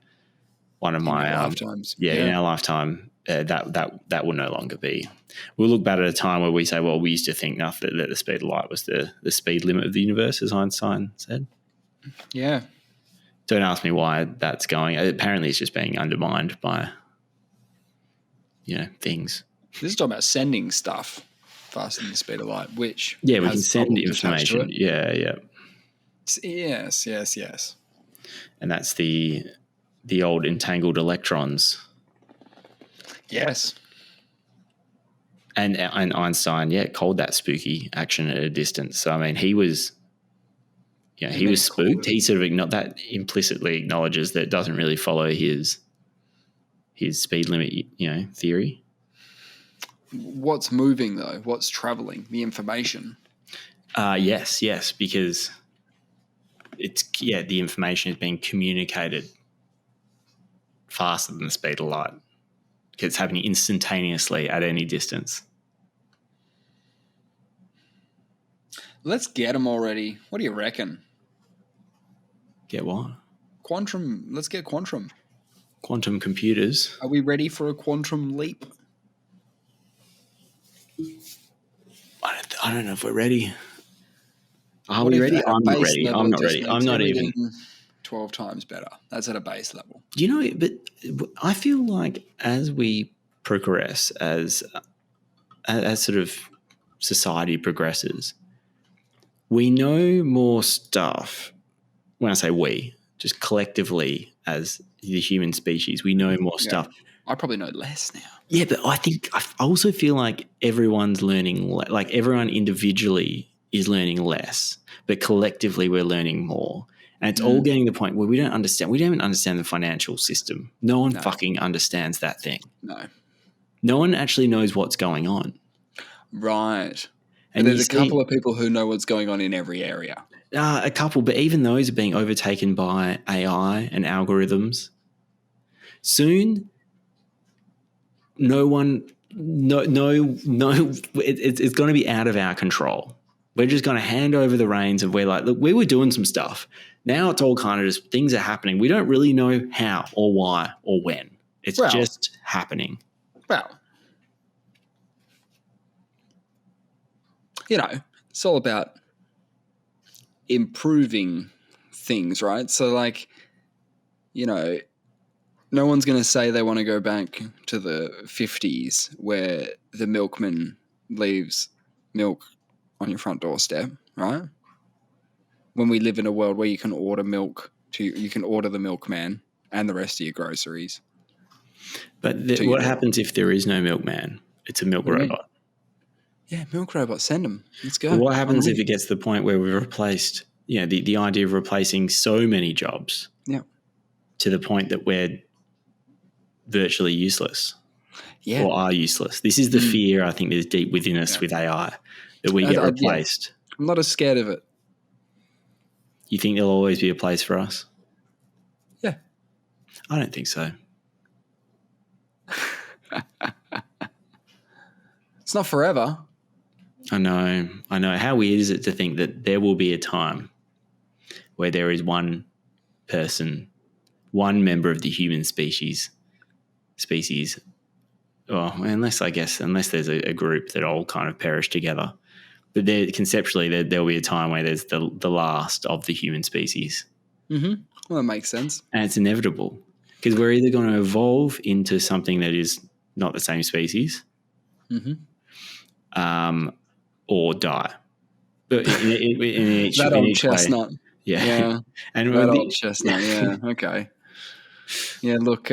lifetimes. in our lifetime. That will no longer be. We'll look back at a time where we say, well, we used to think that the speed of light was the speed limit of the universe, as Einstein said. Yeah. Don't ask me why that's going. Apparently, it's just being undermined by, things. This is talking about sending stuff faster than the speed of light, which we can send information. Yeah. Yes. And that's the old entangled electrons. Yes. And Einstein, called that spooky action at a distance. So I mean, he was spooked. He sort of that implicitly acknowledges that it doesn't really follow his speed limit, theory. What's moving though? What's traveling? The information. Yes, because the information is being communicated faster than the speed of light. It's happening instantaneously at any distance. Let's get them already. What do you reckon? Get what? Quantum. Let's get quantum. Quantum computers. Are we ready for a quantum leap? I don't know if we're ready. Are we ready? I'm not ready. I'm not ready. I'm not even 12 times better. That's at a base level. But I feel like as we progress, as sort of society progresses, we know more stuff. When I say we, just collectively as the human species, we know more stuff. I probably know less now. Yeah, but I also feel like everyone's learning, like everyone individually is learning less, but collectively we're learning more. And it's all getting to the point where we don't even understand the financial system. No one fucking understands that thing. No one actually knows what's going on. Right. And there's a couple of people who know what's going on in every area. A couple, but even those are being overtaken by AI and algorithms. Soon, it's going to be out of our control. We're just going to hand over the reins of look, we were doing some stuff. Now it's all kind of just things are happening. We don't really know how or why or when. It's just happening. Well, it's all about improving things, right? So no one's going to say they want to go back to the 50s where the milkman leaves milk on your front doorstep, right? When we live in a world where you can order you can order the milkman and the rest of your groceries. But what happens if there is no milkman? It's a milk robot. Yeah, milk robot, send them. Let's go. But what happens if it gets to the point where we've replaced, the idea of replacing so many jobs to the point that we're virtually useless or are useless? This is the fear I think that's deep within us with AI, that we get replaced. I'm not as scared of it. You think there'll always be a place for us? Yeah. I don't think so. It's not forever. I know. How weird is it to think that there will be a time where there is one person, one member of the human species, unless there's a group that all kind of perish together. But conceptually, there'll be a time where there's the last of the human species. Mm-hmm. Well, that makes sense. And it's inevitable because we're either going to evolve into something that is not the same species or die. But in each that old each chestnut. Way, yeah. And that old chestnut, yeah. Okay. Yeah, look...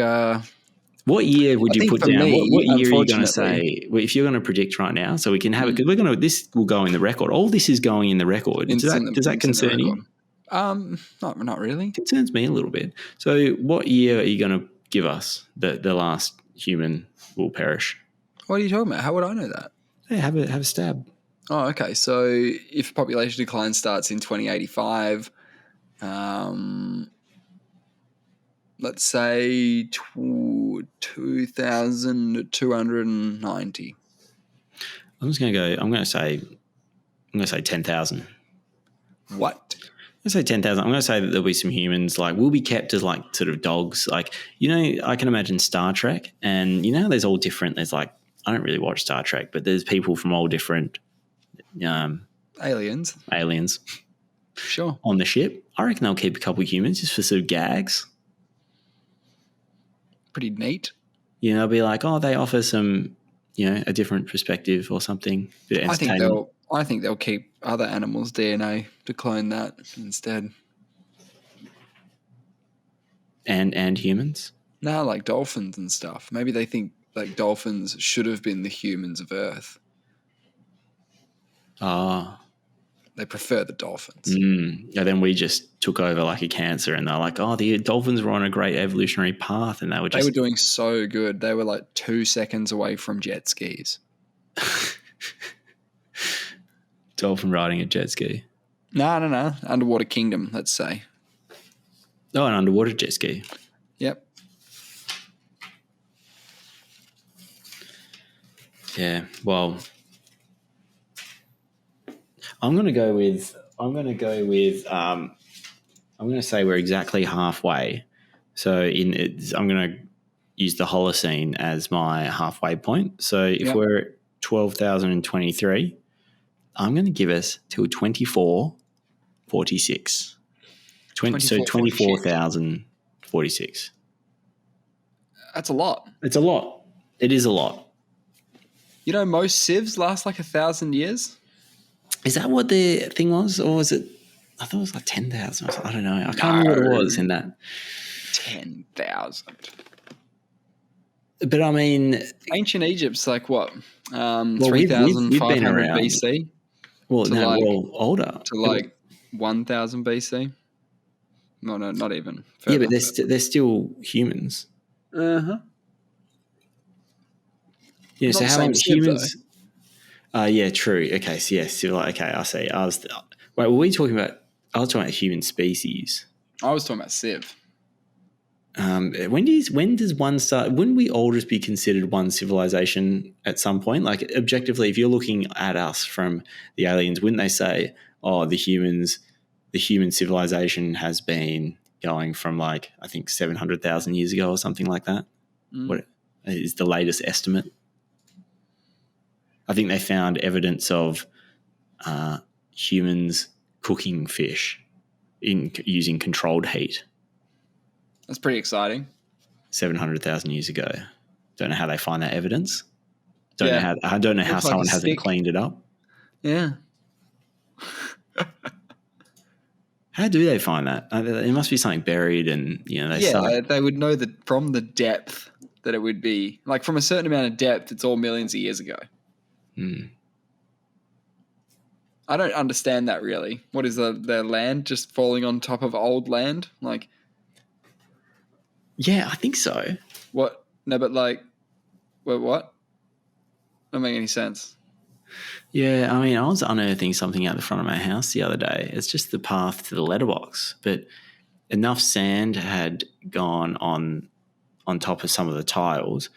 what year would you put down? What year are you going to say? If you're going to predict right now, so we can have it, because this will go in the record. All this is going in the record. Does that concern you? Not really. Concerns me a little bit. So what year are you going to give us that the last human will perish? What are you talking about? How would I know that? Hey, have a stab. Oh, okay. So if population decline starts in 2085, let's say 2,290. I'm going to say 10,000. What? I'm going to say 10,000. I'm going to say that there'll be some humans, like, will be kept as, like, sort of dogs. Like, I can imagine Star Trek, and, there's all different. There's, like, I don't really watch Star Trek, but there's people from all different aliens sure on the ship. I reckon they'll keep a couple of humans just for sort of gags. Pretty neat. They'll be like, oh, they offer some, a different perspective or something. I think they'll keep other animals' DNA to clone that instead. And humans? No, like dolphins and stuff. Maybe they think like dolphins should have been the humans of Earth. Ah. They prefer the dolphins. And then we just took over like a cancer, and they're like, oh, the dolphins were on a great evolutionary path, and they were doing so good. They were like 2 seconds away from jet skis. Dolphin riding a jet ski? No. Underwater kingdom, let's say. Oh, an underwater jet ski. Yep. Yeah, well, I'm going to say we're exactly halfway. So I'm going to use the Holocene as my halfway point. So if we're at 12,023, I'm going to give us till 2446. So 24,046. That's a lot. It's a lot. It is a lot. Most civs last like 1,000 years. Is that what the thing was, or was it? I thought it was like 10,000. I don't know. I can't remember what it was in that. 10,000. But I mean, ancient Egypt's like what? 3,500 BC. Well, older to like 1,000 BC. No, not even. Yeah, but they're still humans. Uh-huh. Yeah. So how long humans? Yeah, true. Okay, so yes, okay, I see. Wait, were we talking about? I was talking about human species. I was talking about civ. When does one start? Wouldn't we all just be considered one civilization at some point? Like objectively, if you're looking at us from the aliens, wouldn't they say, "Oh, the human civilization has been going from like I think 700,000 years ago or something like that"? What is the latest estimate? I think they found evidence of humans cooking fish using controlled heat. That's pretty exciting. 700,000 years ago. Don't know how they find that evidence. I don't know how someone hasn't cleaned it up. Yeah. How do they find that? It must be something buried, and they would know that from the depth that it would be like from a certain amount of depth. It's all millions of years ago. I don't understand that really. What is the land just falling on top of old land? Like, yeah, I think so. What? No, but like, what? Don't make any sense. Yeah, I mean, I was unearthing something out the front of my house the other day. It's just the path to the letterbox, but enough sand had gone on top of some of the tiles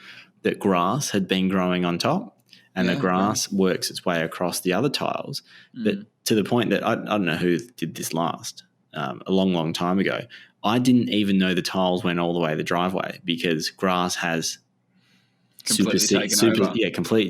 that grass had been growing on top. And the grass works its way across the other tiles, but to the point that I don't know who did this last, a long, long time ago. I didn't even know the tiles went all the way the driveway because grass has completely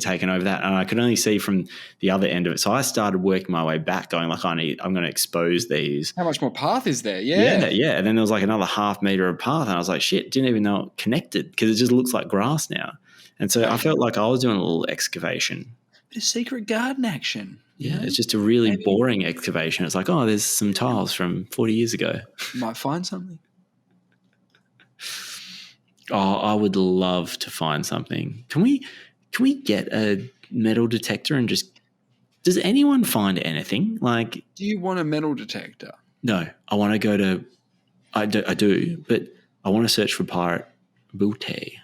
taken over that, and I could only see from the other end of it. So I started working my way back, going like, I'm going to expose these. How much more path is there? Yeah. And then there was like another half meter of path, and I was like, shit, didn't even know it connected because it just looks like grass now. And so I felt like I was doing a little excavation. Bit of secret garden action. Yeah, it's just a really boring excavation. It's like, oh, there's some tiles from 40 years ago. You might find something. Oh, I would love to find something. Can we get a metal detector and just – does anyone find anything? Like, do you want a metal detector? No, I want to go to. I do, but I want to search for pirate booty.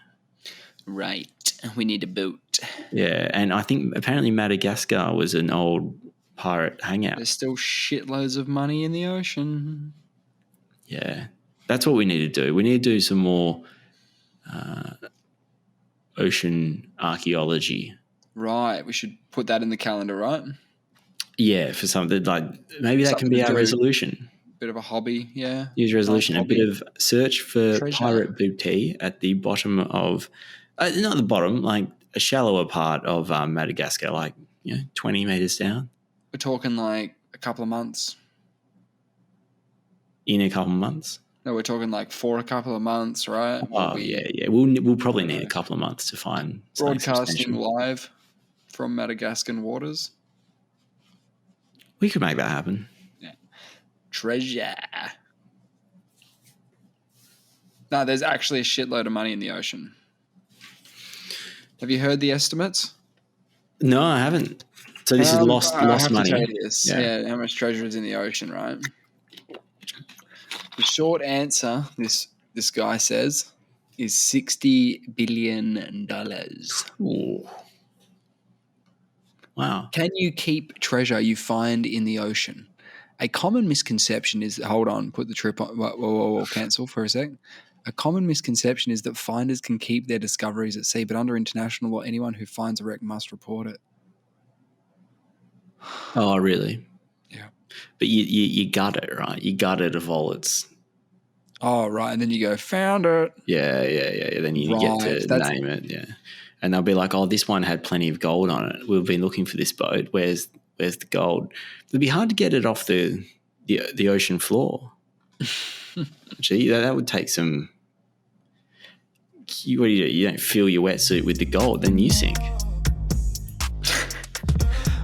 Right. We need a boat. Yeah, and I think apparently Madagascar was an old pirate hangout. There's still shitloads of money in the ocean. Yeah, that's what we need to do. We need to do some more ocean archaeology. Right. We should put that in the calendar, right? Yeah, for something like maybe that Something can be to our do. resolution. Bit of a hobby, yeah. Use resolution. Nice a bit of search for Treasure. pirate booty at the bottom of, not the bottom, like a shallower part of Madagascar, like 20 meters down. We're talking like a couple of months. In a couple of months. No, we're talking like for a couple of months, right? Yeah. We'll probably need a couple of months to find broadcasting live from Madagascan waters. We could make that happen. Yeah. Treasure. No, there's actually a shitload of money in the ocean. Have you heard the estimates? No, I haven't. So this is lost money. To tell you this. Yeah, how much treasure is in the ocean, right? The short answer, this guy says, is $60 billion. Ooh. Wow. Can you keep treasure you find in the ocean? A common misconception is, hold on, put the trip on, whoa, cancel for a sec. A common misconception is that finders can keep their discoveries at sea, but under international law, anyone who finds a wreck must report it. Oh, really? Yeah. But you gut it, right? You gut it of all its... Oh, right. And then you go, found it. Yeah. Then you get to name it, yeah. And they'll be like, oh, this one had plenty of gold on it. We've been looking for this boat. Where's the gold? It'd be hard to get it off the ocean floor. Gee, that would take some... What do? You don't fill your wetsuit with the gold, then you sink.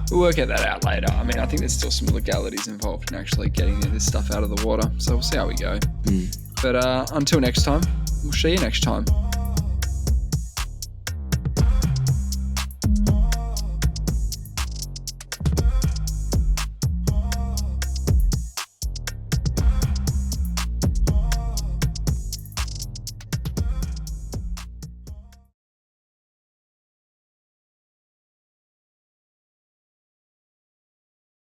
We'll work that out later. I mean, I think there's still some legalities involved in actually getting this stuff out of the water. So we'll see how we go. But until next time, we'll see you next time.